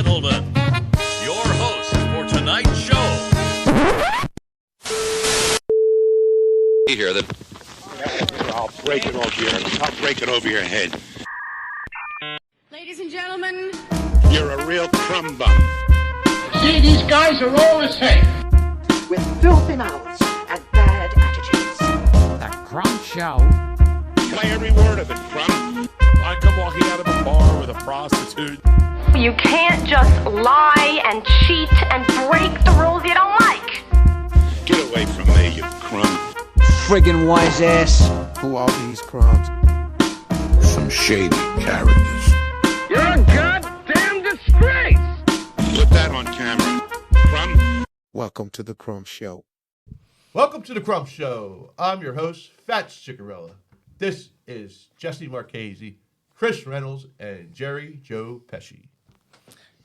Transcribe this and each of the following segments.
gentlemen, your host for tonight's show. Here, I'll break it over your. I'll break it over your head. Ladies and gentlemen, You're a real crumb bum. See, these guys are all the same. With filthy mouths and bad attitudes. The Crumb Show. Play every word of it, Crumb. I come walking out of a bar with a prostitute. You can't just lie and cheat and break the rules you don't like. Get away from me, you crumb. Friggin' wise ass. Who are these crumbs? Some shady characters. You're a goddamn disgrace. Put that on camera, Crumb. Welcome to the Crumb Show. Welcome to the Crumb Show. I'm your host, Fats Ciccarella. This is Jesse Marchese, Chris Reynolds, and Jerry Joe Pesci.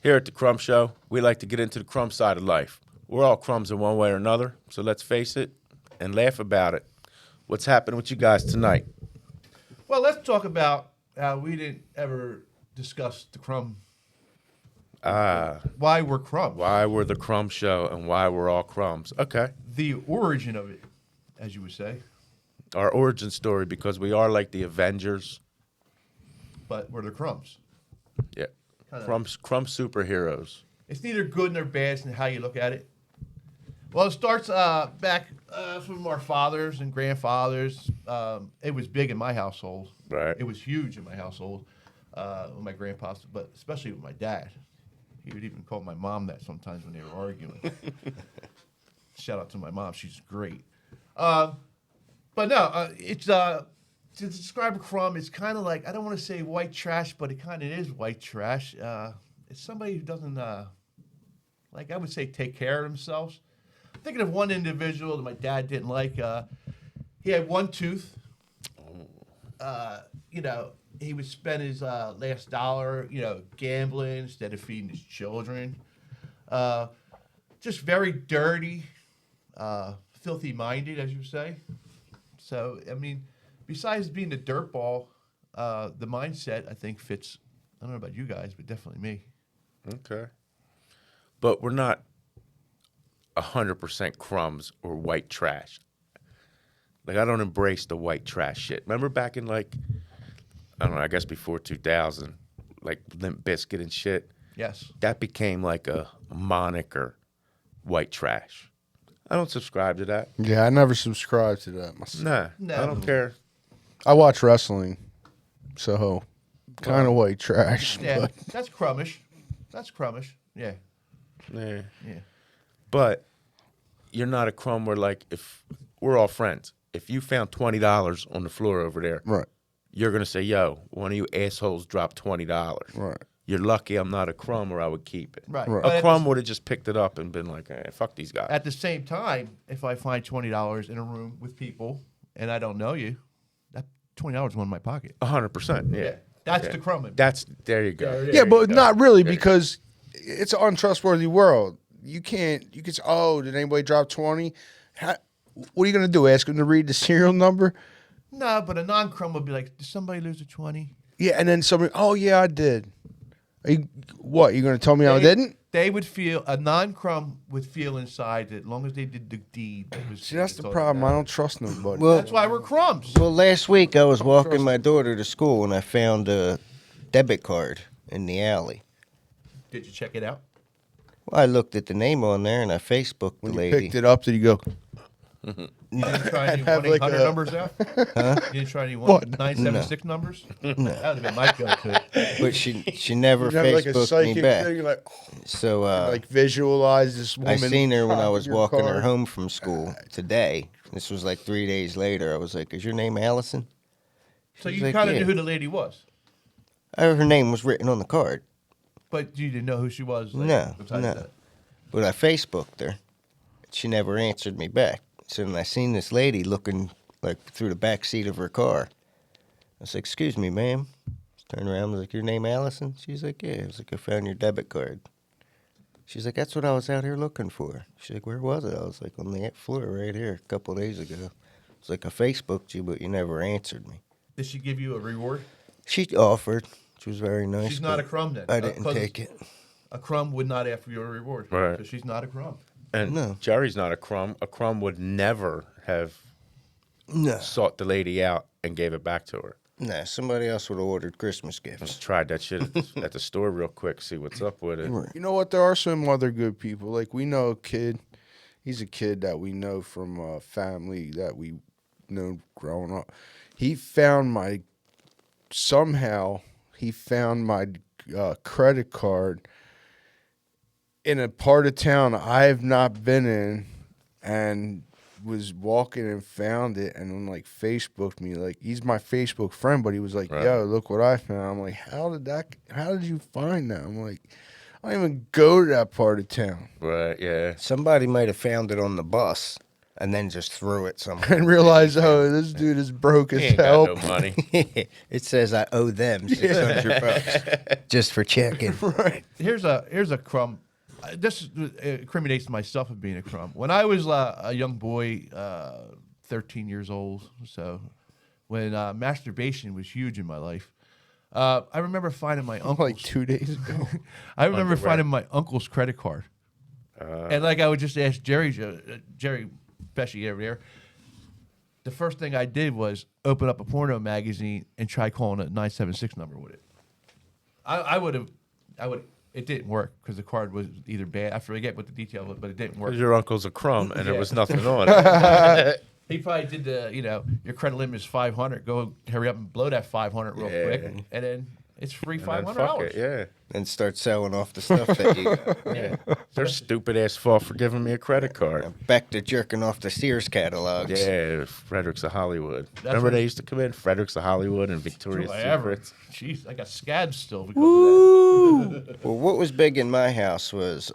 Here at the Crumb Show, we like to get into the crumb side of life. We're all crumbs in one way or another, so let's face it and laugh about it. What's happening with you guys tonight? Well, let's talk about how we didn't ever discuss the crumb. Why we're crumbs. Why we're the Crumb Show and why we're all crumbs. Okay. The origin of it, as you would say. Our origin story, because we are like the Avengers. But we're the crumbs. Yeah. Crumb superheroes. It's neither good nor bad. It's how you look at it. Well, it starts back from our fathers and grandfathers. It was big in my household. Right. It was huge in my household with my grandpas, but especially with my dad. He would even call my mom that sometimes when they were arguing. Shout out to my mom. She's great. But no, it's to describe a crumb, it's kind of like, I don't want to say white trash, but it kind of is white trash. It's somebody who doesn't, like I would say, take care of themselves. I'm thinking of one individual that my dad didn't like. He had one tooth. He would spend his last dollar, gambling instead of feeding his children. Just very dirty, filthy-minded, as you say. So, I mean, besides being a dirtball, the mindset, I think, fits, I don't know about you guys, but definitely me. Okay. But we're not 100% crumbs or white trash. Like, I don't embrace the white trash shit. Remember back in, like, I don't know, I guess before 2000, like Limp Bizkit and shit? Yes. That became like a moniker, white trash. I don't subscribe to that. Yeah, I never subscribed to that myself. Nah, I don't care. I watch wrestling, so kind of white trash. Yeah, but. that's crummish. That's crummish. Yeah. Yeah. Yeah. But you're not a crumb where, like, if we're all friends, if you found $20 on the floor over there, Right. you're going to say, yo, one of you assholes dropped $20. Right. You're lucky I'm not a crumb or I would keep it. Right. Right. But A crumb would have just picked it up and been like, fuck these guys. at the same time, if I find $20 in a room with people and I don't know you, that $20 went in my pocket. 100%, yeah. That's the crumb. There you go. Yeah, but not really because it's an untrustworthy world. You can say, oh, did anybody drop 20? What are you going to do? Ask them to read the serial number? No, but a non-crumb would be like, did somebody lose a 20? Yeah, and then somebody, oh, yeah, I did. What, you're going to tell me I didn't? They would feel, a non-crumb would feel inside that as long as they did the deed. See, that's the problem. I don't trust nobody. Well, that's why we're crumbs. Well, last week I was walking my daughter to school and I found a debit card in the alley. Did you check it out? Well, I looked at the name on there and I Facebooked the when you lady. picked it up, did you go, You didn't try any have like 1-800 numbers out? Huh? You didn't try any What? 976 numbers? No. That would have been my go-to. But she never you have like a Facebooked psychic me back. thing, you're like, So like visualize this woman. I seen her when I was your walking her card. home from school today. This was like 3 days later. I was like, "Is your name Allison?" So She's you like, kind of "Yeah." knew who the lady was, Her name was written on the card. but you didn't know who she was? Like, No, besides no. that. But I Facebooked her. She never answered me back. So then I seen this lady looking like through the back seat of her car. I was like, "Excuse me, ma'am." Turned around, I was like, "Your name Allison?" She's like, "Yeah." I was like, "I found your debit card." She's like, "That's what I was out here looking for." She's like, "Where was it?" I was like, "On the floor right here a couple of days ago." I was like, "I Facebooked you, but you never answered me." Did she give you a reward? She offered. She was very nice. She's not but a crumb then. I didn't take it. A crumb would not ask for your reward. Right. Because she's not a crumb. And No. Jerry's not a crumb. A crumb would never have No. sought the lady out and gave it back to her. Nah, somebody else would have ordered Christmas gifts. Tried that shit at the store real quick, see what's up with it. You know what? There are some other good people. Like we know a kid. He's a kid that we know from a family that we know growing up. He found my credit card in a part of town I have not been in, and was walking and found it, and then like Facebooked me. Like he's my Facebook friend, but he was like, Right. "Yo, look what I found." I'm like, "How did you find that?" I'm like, "I don't even go to that part of town." Right, yeah. Somebody might have found it on the bus and then just threw it somewhere. And realize, oh, this dude is broke as He ain't hell. got no money. It says I owe them $600 just for checking. Right. Here's a crumb. This incriminates myself of being a crumb. When I was a young boy, 13 years old, so when masturbation was huge in my life, I remember finding my uncle's. Like 2 days ago. I remember finding my uncle's credit card, and like I would just ask Jerry Pesci over there. The first thing I did was open up a porno magazine and try calling a 976 number with it. I would. It didn't work because the card was either bad. I forget what the detail was, but it didn't work. Your uncle's a crumb, and there Yeah. was nothing on it. He probably did your credit limit is 500. Go hurry up and blow that 500 real quick, and then it's free And then $500. yeah. And start selling off the stuff that you got. Yeah. Their stupid ass fault for giving me a credit card. Back to jerking off the Sears catalogs. Yeah, Fredericks of Hollywood. That's Remember what- they used to come in? Fredericks of Hollywood and Victoria's Secrets. Jeez, I got scabs still because of that. Well, what was big in my house was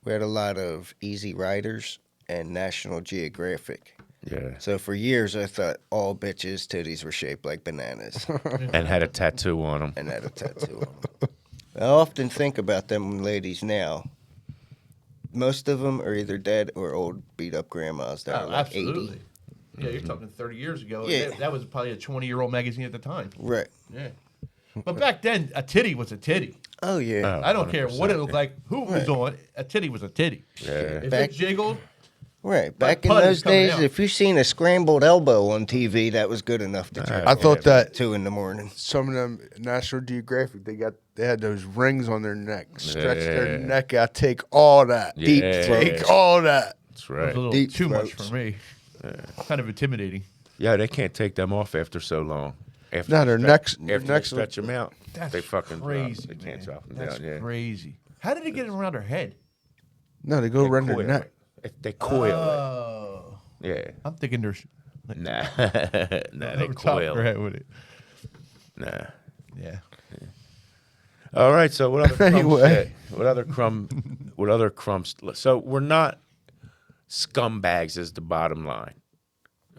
we had a lot of Easy Riders and National Geographic. Yeah. So for years, I thought all bitches' titties were shaped like bananas And had a tattoo on them. and had a tattoo on them. I often think about them ladies now. Most of them are either dead or old beat-up grandmas that are like Absolutely. 80. Yeah, you're talking 30 years ago. Yeah. That was probably a 20-year-old magazine at the time. Right. Yeah. But back then, a titty was a titty. Oh, yeah. Oh, I don't care what it 100%, looked like, who it was on. A titty was a titty. Yeah. If Back- it jiggled, Right. Back in pud those is coming days, out. if you seen a scrambled elbow on TV, that was good enough to jerk I thought that 2 in the morning. some of them National Geographic, they had those rings on their neck. Stretch their Yeah. neck out, take all that. Deep Take all that. That's it was right. a little Deep too much throats. for me. Kind of intimidating. Yeah, they can't take them off after so long. After No, you their stretch- necks- After their you necks stretch them out, That's they fucking crazy. drop. They can't man. drop them That's down. Yeah. crazy. How did it get around her head? No, they go around their Coil neck. it. They coil Oh. it. Yeah. I'm thinking there's Nah. Nah, they over top of coil her it. head with it. Nah. Yeah. All right, so what other crumb Anyway. shit? What other crumbs? So we're not scumbags is the bottom line.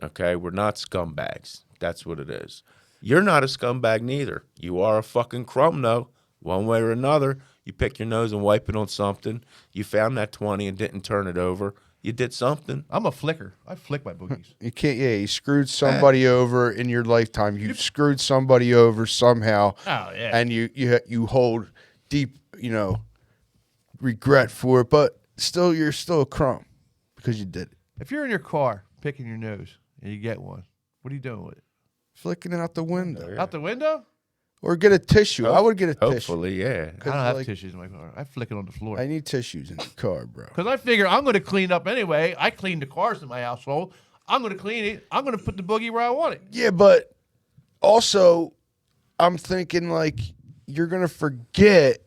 Okay? We're not scumbags. That's what it is. You're not a scumbag neither. You are a fucking crumb though. One way or another, you pick your nose and wipe it on something. You found that 20 and didn't turn it over. You did something. I'm a flicker. I flick my boogies. You can't. Yeah, you screwed somebody over in your lifetime. You screwed somebody over somehow. Oh, yeah. And you hold deep, regret for it, but still, you're still a crumb because you did it. If you're in your car picking your nose and you get one, what are you doing with it? Flicking it out the window, Out the window? or get a tissue. I would get a tissue. Hopefully, yeah. I don't have like- tissues in my car. I flick it on the floor. I need tissues in the car, bro. Because I figure I'm going to clean up anyway. I clean the cars in my household. I'm going to clean it. I'm going to put the boogie where I want it. Yeah, but also, I'm thinking like you're gonna forget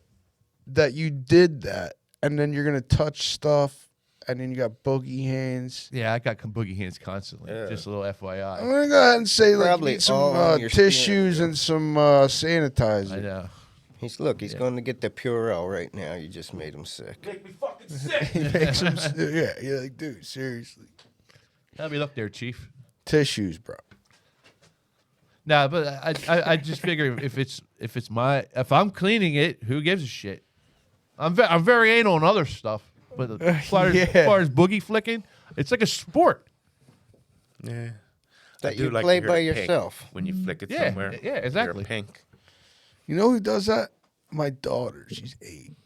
that you did that, and then you're gonna touch stuff, and then you got boogie hands. Yeah, I got boogie hands constantly. Just a little FYI. I'm gonna go ahead and say like Probably you need some all on your skin. tissues and some I sanitizer. know. He's going to get the Purell right now. You just made him sick. Make me fucking sick. Make some, yeah, you're like, dude, seriously, Let me look there, Chief. tissues, bro. Nah, but I just figure if I'm cleaning it, who gives a shit? I'm very anal on other stuff, but as far Yeah. as far as boogie flicking, it's like a sport. Yeah. That I do you like play to hear by it pink yourself. when you flick it Yeah, somewhere. yeah, you hear exactly. Pink. You know who does that? My daughter. She's 8.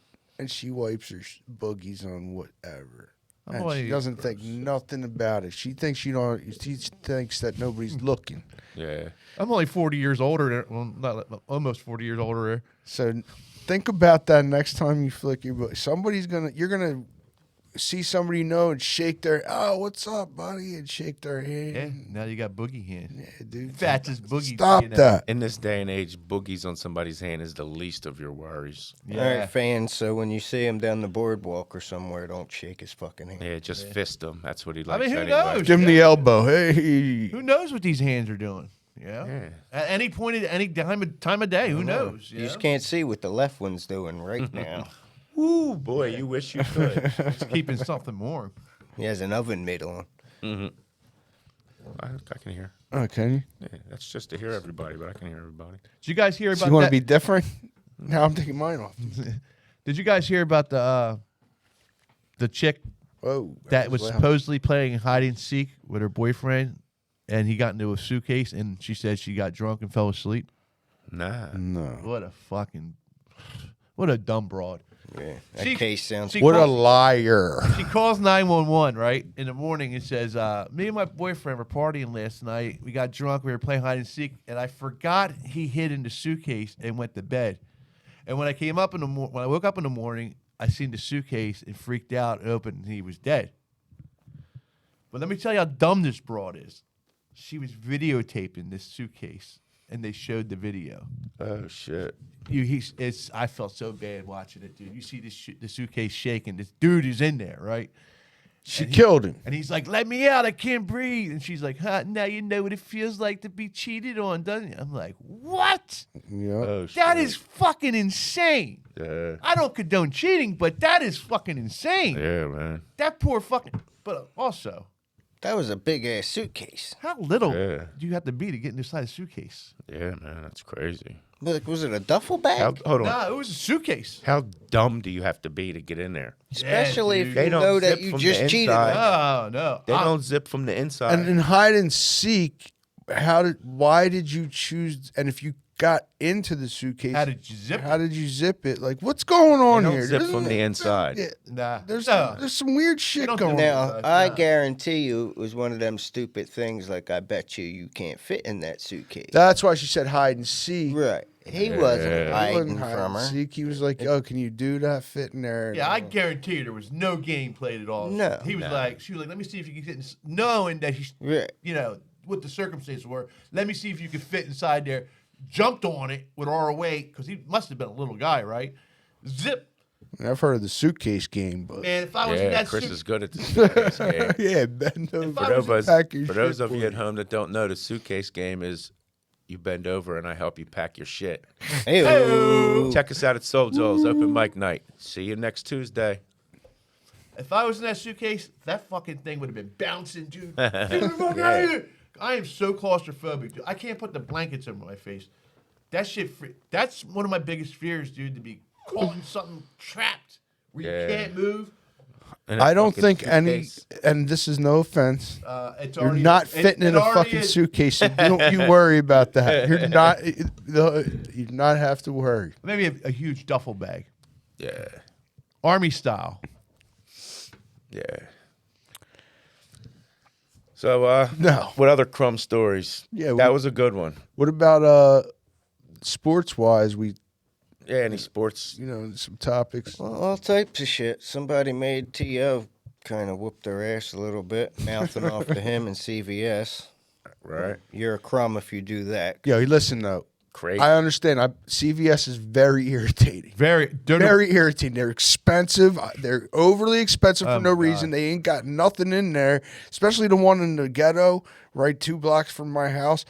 and she wipes her boogies on whatever. I'm And only- she doesn't think nothing about it. She thinks She thinks that nobody's looking. Yeah. I'm only 40 years older. Well, not almost 40 years older. So think about that next time you flick your book. You're gonna see somebody you know and shake their, oh, what's up, buddy, and shake their hand. Yeah. Now you got boogie hand. Yeah, dude. That's his boogie. Stop that. In this day and age, boogies on somebody's hand is the least of your worries. Yeah. All right, fans. So when you see him down the boardwalk or somewhere, don't shake his fucking hand. Yeah, just fist him. That's what he I likes. mean, who anyway. knows? Give him the elbow. Hey. Who knows what these hands are doing? Yeah. At any point, at any time of day, who knows? You just can't see what the left one's doing right now. Ooh, boy, you wish you could. It's keeping something warm. He has an oven mitt on. I can hear. Oh, can you? Yeah, that's just to hear everybody, but I can hear everybody. Did you guys hear So about you want to that? be different? Now I'm taking mine off. Did you guys hear about the chick Whoa. that was loud. supposedly playing hide and seek with her boyfriend, and he got into a suitcase, and she said she got drunk and fell asleep? Nah. No. What a dumb broad. Yeah, that She- case sounds. she What a calls- liar. She calls 911, right, in the morning and says, me and my boyfriend were partying last night. We got drunk. We were playing hide and seek, and I forgot he hid in the suitcase and went to bed. And when I came up when I woke up in the morning, I seen the suitcase and freaked out and opened, and he was dead. But let me tell you how dumb this broad is. She was videotaping this suitcase, and they showed the video. Oh, shit. I felt so bad watching it, dude. You see the suitcase shaking. This dude is in there, right? She killed him. And he's like, "Let me out! I can't breathe." And she's like, "Huh? Now you know what it feels like to be cheated on, doesn't you?" I'm like, "What? Yeah. Oh, That shit. is fucking insane." Yeah. I don't condone cheating, but that is fucking insane. Yeah, man. That poor fucking. But also, That was a big ass suitcase. how little Yeah. do you have to be to get inside a suitcase? Yeah, man. That's crazy. Like, was it a duffel bag? Hold on. Nah, it was a suitcase. How dumb do you have to be to get in there? Especially Yeah, if dude. They you don't know that zip you from just the cheated. inside. on. No. They don't zip from the inside. And in hide and seek, why did you choose? And if you got into the suitcase, How did you zip How did you zip it? Like, what's going on don't here? zip There's- from the inside. Yeah, Nah. there's No. there's some weird shit don't going do on. Now, Nah. I guarantee you it was one of them stupid things like I bet you can't fit in that suitcase. That's why she said hide and seek. Right. He wasn't Yeah. He hiding wasn't hide from and her. seek. He was like, "Oh, can you do that? Fit in there?" Yeah, I guarantee you there was no game played at all. No. He was like, she was like, let me see if you can get, knowing that he's, Right. you know, what the circumstances were. Let me see if you can fit inside there. Jumped on it with our weight because he must have been a little guy, right? Zip. I've heard of the suitcase game, but Man, if I was in Yeah, that Chris suit, is good at the suitcase game. yeah, bend over. I was- pack your For those shit of you for at home that don't know, the suitcase game is you bend over and I help you pack your shit. Ew. Check us out at Soul Joel's open mic night. See you next Tuesday. if I was in that suitcase, that fucking thing would have been bouncing, dude. Get the fuck out of here. I am so claustrophobic, dude. I can't put the blankets over my face. That shit, that's one of my biggest fears, dude, to be caught in something trapped where you Yeah. can't move. And a I don't fucking think any, suitcase. and this is no offense. It's You're already, not it- fitting it in a already fucking is. suitcase. So don't you worry about that. You're not. You do not have to worry. Maybe a huge duffel bag, Yeah. army style. Yeah. So, No. what other crumb stories? Yeah, that we- was a good one. What about sports wise? We Yeah, any sports? some topics. Well, all types of shit. Somebody made T.O. kind of whoop their ass a little bit, mouthing off to him and CVS. Right. You're a crumb if you do that. Yo, listen though. Crazy. I understand. CVS is very irritating. Very, Very irritating. They're expensive. They're overly expensive for no my reason. They ain't got nothing in there. Especially the one in the ghetto, right 2 blocks from my house.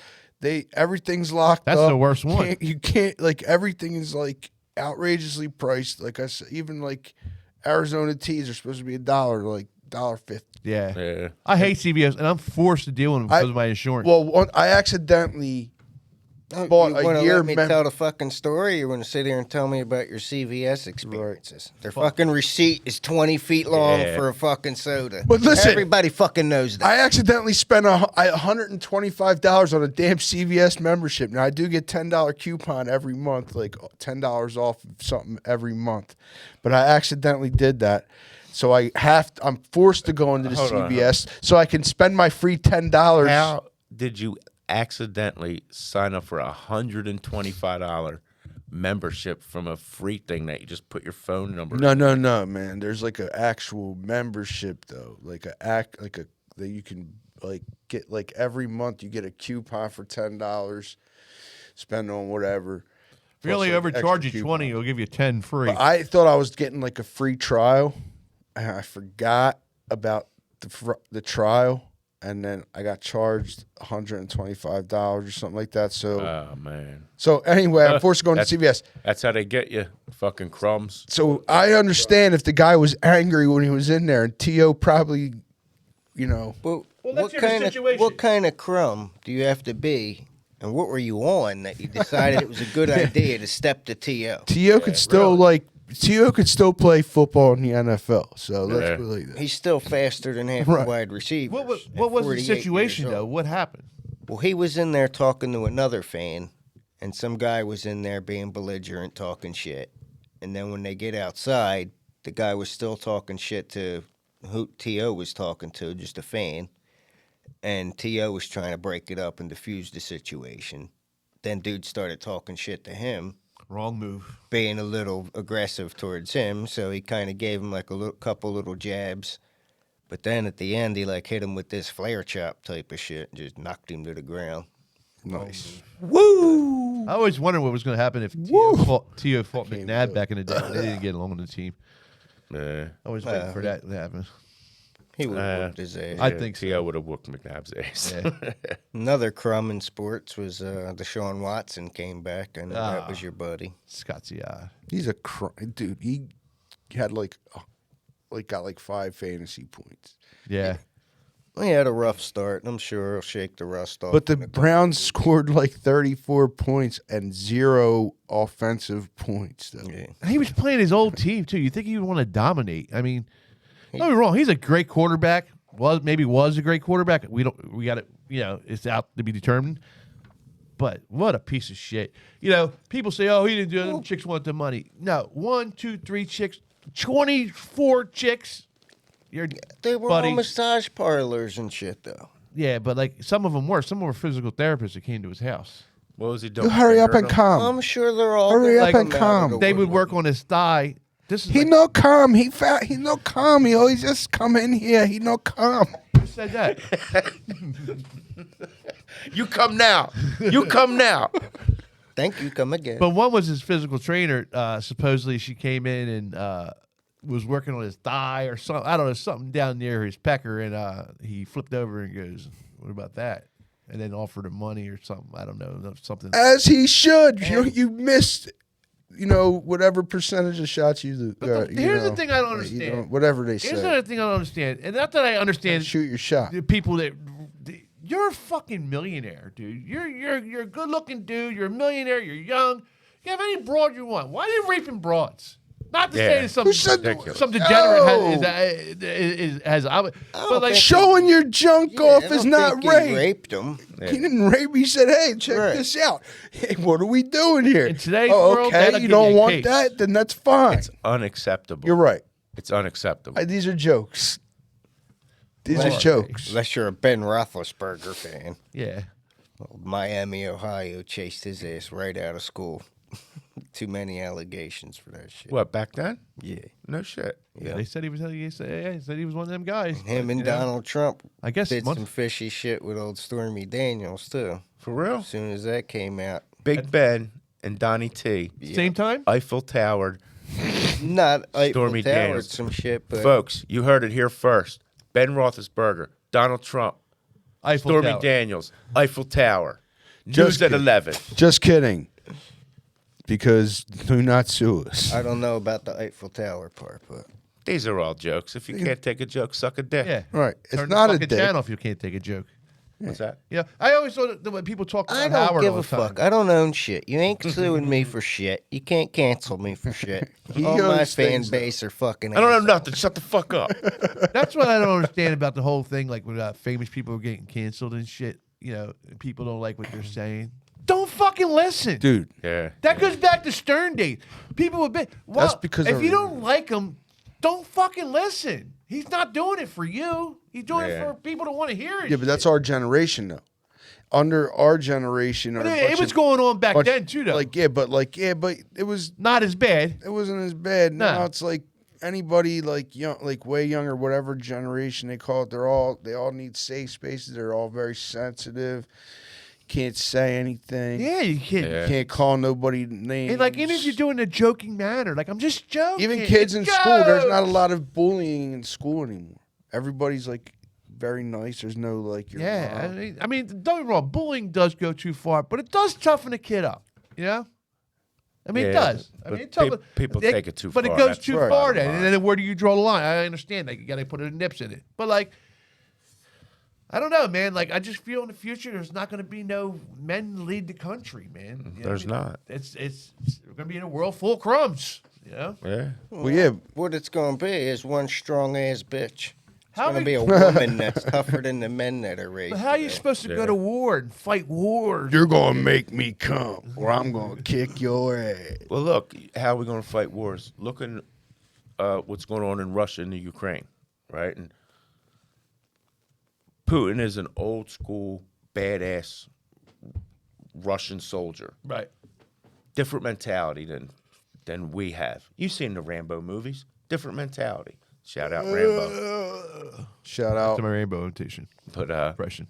Everything's locked That's up. the worst one. You can't like everything is like outrageously priced. Like I said, even like Arizona teas are supposed to be $1, like $1.50. Yeah. Yeah. I hate CVS, and I'm forced to deal with them because of my insurance. Well, I accidentally bought you want a to year let me tell the fucking story? Or you want to sit here and tell me about your CVS experiences? Their fucking receipt is 20 feet long for a fucking soda. But listen, everybody fucking knows that. I accidentally spent $125 on a damn CVS membership. Now I do get $10 coupon every month, like $10 off of something every month. But I accidentally did that. So I'm forced to go into the CVS so I can spend my free $10. How did you accidentally sign up for a $125 membership from a free thing that you just put your phone number? No, man. There's like an actual membership though, that you can like get like every month you get a coupon for $10, spend on whatever. If you only Plus, overcharge you extra 20, coupon. it'll give you 10 free. But I thought I was getting like a free trial, and I forgot about the trial. And then I got charged $125 or something like that. So, oh man. So anyway, I'm forced to go into CVS. That's how they get you, fucking crumbs. So I understand if the guy was angry when he was in there, and T.O. probably, Well, what kind of crumb do you have to be, and what were you on that you decided it was a good idea to step to T.O.? T.O. could still play football in the NFL. So let's believe that. He's still faster than half the wide receivers. What was the situation, though? What happened? Well, he was in there talking to another fan, and some guy was in there being belligerent, talking shit. And then when they get outside, the guy was still talking shit to who T.O. was talking to, just a fan. And T.O. was trying to break it up and diffuse the situation. Then dude started talking shit to him. Wrong move. Being a little aggressive towards him, so he kind of gave him like a couple little jabs. But then at the end, he like hit him with this flare chop type of shit and just knocked him to the ground. Nice. Woo! I always wondered what was going to happen if T.O. fought McNabb back in the day. They didn't get along on the team. Yeah. I was waiting for that to happen. He would have whooped his ass. I think T.O. would have whooped McNabb's ass. Yeah. Another crumb in sports was Deshaun Watson came back, and that was your buddy. Scotty. He's a dude. He had got like 5 fantasy points. Yeah. He had a rough start. I'm sure he'll shake the rust off. But the Browns scored like 34 points and 0 offensive points. Though. Yeah. He was playing his old team, too. You think he would want to dominate. I mean, don't get me wrong. He's a great quarterback. Maybe was a great quarterback. We got it. It's out to be determined. But what a piece of shit. People say, "Oh, he didn't do it. Them chicks want the money." No, 1, 2, 3 chicks, 24 chicks. They were all massage parlors and shit, though. Yeah, but like some of them were. Some of them were physical therapists that came to his house. What was he doing? You hurry up and come. I'm sure they're all hurry up and come. They would work on his thigh. He no come. He fat. He no come. He always just come in here. He no come. Who said that? You come now. You come now. Thank you. Come again. But one was his physical trainer. Supposedly she came in and was working on his thigh or something. I don't know, something down near his pecker, and he flipped over and goes, "What about that?" And then offered him money or something. I don't know, something. As he should. You missed. Whatever percentage of shots you do. Here's the thing I don't understand. Whatever they say. Here's another thing I don't understand, and not that I understand. Shoot your shot. The people that you're a fucking millionaire, dude. You're a good looking dude. You're a millionaire. You're young. You have any broad you want. Why are you raping broads? Not to say that some degenerate has but like showing your junk off is not rape. He raped him. Yeah. He didn't rape. He said, "Hey, check this out. Hey, what are we doing here?" In today's world, okay, you don't want that, then that's fine. It's unacceptable. You're right. It's unacceptable. These are jokes. These are jokes. Unless you're a Ben Roethlisberger fan. Yeah. Miami, Ohio chased his ass right out of school. Too many allegations for that shit. What, back then? Yeah. No shit. Yeah. They said he was one of them guys. Him and Donald Trump I guess did some fishy shit with old Stormy Daniels, too. For real? As soon as that came out. Big Ben and Donnie T. Same time? Eiffel Tower. Not Stormy Eiffel Tower, Daniels. some shit, but... Folks, you heard it here first. Ben Roethlisberger, Donald Trump, Stormy Daniels, Eiffel Tower. News at 11. Just kidding. Because do not sue us. I don't know about the Eiffel Tower part, but... These are all jokes. If you can't take a joke, suck a dick. Yeah. Right. It's Turn not the a fucking dick. channel if you can't take a joke. What's that? Yeah, I always thought that when people talk about I don't Howard give all a the time, fuck. I don't own shit. You ain't suing me for shit. You can't cancel me for shit. He All my owns fan things, though. base are fucking. I don't know assholes. nothing. Shut the fuck up. That's what I don't understand about the whole thing. Like when famous people are getting canceled and shit, you know, people don't like what they're saying. Don't fucking listen, Dude. Yeah. That goes back to Stern Date. People would be. Well, That's because if of- you don't like him, don't fucking listen. He's not doing it for you. He's doing it Yeah. for people to want to hear it. Yeah, but that's our generation, though. Under our generation, But it was going on back then too, though. but it was not as bad. It wasn't as bad. Nah. Now it's like anybody like young, like way younger, whatever generation they call it. They all need safe spaces. They're all very sensitive. Can't say anything. Yeah, you can't. Yeah. Can't call nobody names. And like even if you're doing a joking manner, like I'm just joking. Even kids in It's school, there's jokes. not a lot of bullying in school anymore. Everybody's like very nice. There's no like your Yeah, mom. I mean, don't get me wrong. Bullying does go too far, but it does toughen a kid up. You know, I mean, it Yeah, does. I but mean, it toughens- people take it too but far. it goes That's too right. far then. Bottom And then where do you draw the line? I understand that you got to put nips in it, but like, I don't know, man. Like, I just feel in the future there's not going to be no men lead the country, man. You know There's what I mean? not. It's we're going to be in a world full of crumbs. You know. Yeah. Well, yeah. What it's gonna be is one strong ass bitch. It's How gonna many- be a woman that's tougher than the men that are raised. But how are you today. supposed to go Yeah. to war and fight wars? You're gonna make me come, or I'm gonna kick your ass. Well, look, how are we going to fight wars? Look at what's going on in Russia and the Ukraine, right? And Putin is an old school, badass Russian soldier. Right. Different mentality than we have. You've seen the Rambo movies. Different mentality. Shout out Rambo. Shout out. To my rainbow imitation But impression.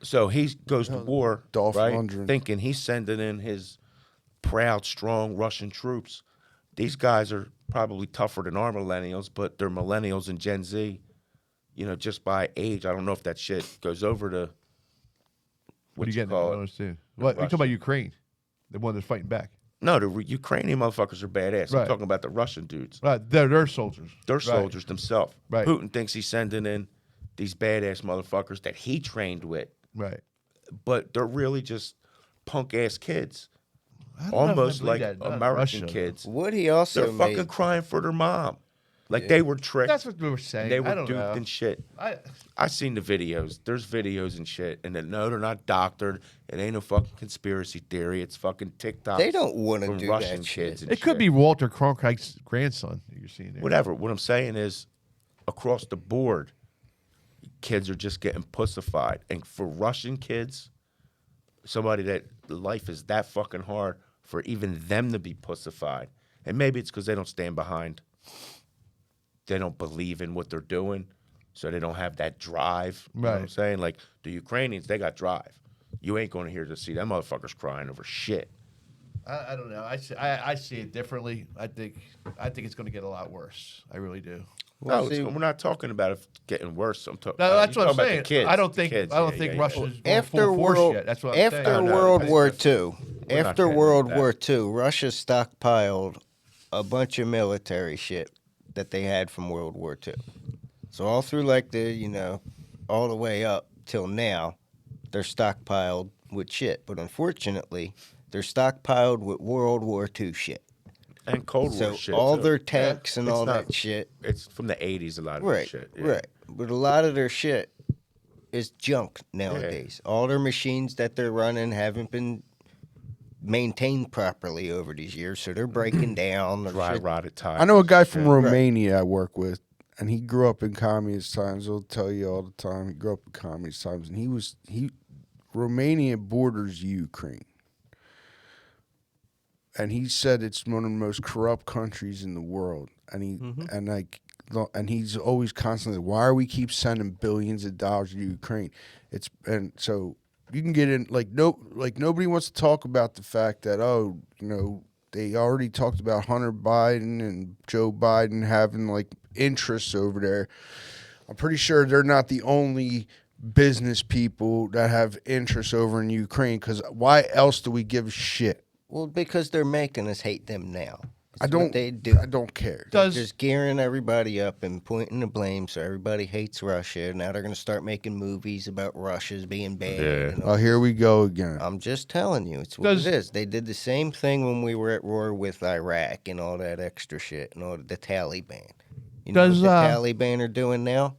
so he goes to war, Dolph right? Lundgren. Thinking he's sending in his proud, strong Russian troops. These guys are probably tougher than our millennials, but they're millennials and Gen Z. You know, just by age, I don't know if that shit goes over to What do you get? I call don't it? understand. What you talking about? Russia. Ukraine, the one that's fighting back. No, the Ukrainian motherfuckers are badass. Right. I'm talking about the Russian dudes. Right, they're soldiers. They're Right. soldiers themselves. Right. Putin thinks he's sending in these badass motherfuckers that he trained with, Right. but they're really just punk ass kids, I don't know if I almost believe like that. Not American Russia. kids. What he also They're made. fucking crying for their mom, like they were tricked. That's what we were saying. They I were don't duped know. and shit. I seen the videos. There's videos and shit, and then no, they're not doctored. It ain't no fucking conspiracy theory. It's fucking TikTok. They don't want to from do Russian that kids. shit. And it could shit. be Walter Cronkite's grandson that you're seeing there. Whatever. What I'm saying is, across the board, kids are just getting pussified. And for Russian kids, somebody that life is that fucking hard for even them to be pussified. And maybe it's because they don't stand behind. They don't believe in what they're doing, so they don't have that drive. You know what I'm Right. saying? Like the Ukrainians, they got drive. You ain't going to hear to see them motherfuckers crying over shit. I don't know. I see it differently. I think it's going to get a lot worse. I really do. Well, No, see, we're not talking about it getting worse. I'm talking. No, that's you're what I'm talking saying. about the kids. I don't the think kids. I don't Yeah, think yeah, yeah. Russia's going after full force World, yet. That's what I'm after saying. no, World that's War different. II, We're not after getting World into War II, Russia stockpiled a bunch of military shit that they had from World War II. So all through like all the way up till now, they're stockpiled with shit. But unfortunately, they're stockpiled with World War II shit. And Cold War So shit. all too. their tanks and It's all not- that shit. It's from the 80s, a lot of Right, that shit. Yeah. right. But a lot of their shit is junk nowadays. All their machines that they're running haven't been maintained properly over these years, so they're breaking down. Or Dry shit. rotted tires. I know a guy from Shit. Romania I work with, and he grew up in communist times. He'll tell you all the time he grew up in communist times, and Romania borders Ukraine, and he said it's one of the most corrupt countries in the world, and he's always constantly, why are we keep sending billions of dollars to Ukraine? And so you can get in nobody wants to talk about the fact that they already talked about Hunter Biden and Joe Biden having like interests over there. I'm pretty sure they're not the only business people that have interests over in Ukraine, because why else do we give a shit? Well, because they're making us hate them now. I It's don't. what they do. I don't care. They're just gearing everybody up and pointing the blame, so everybody hates Russia. Now they're going to start making movies about Russia's being bad. Yeah. Oh, here we go again. I'm just telling you, it's what it is. They did the same thing when we were at war with Iraq and all that extra shit and all the Taliban. You know what the Taliban are doing now?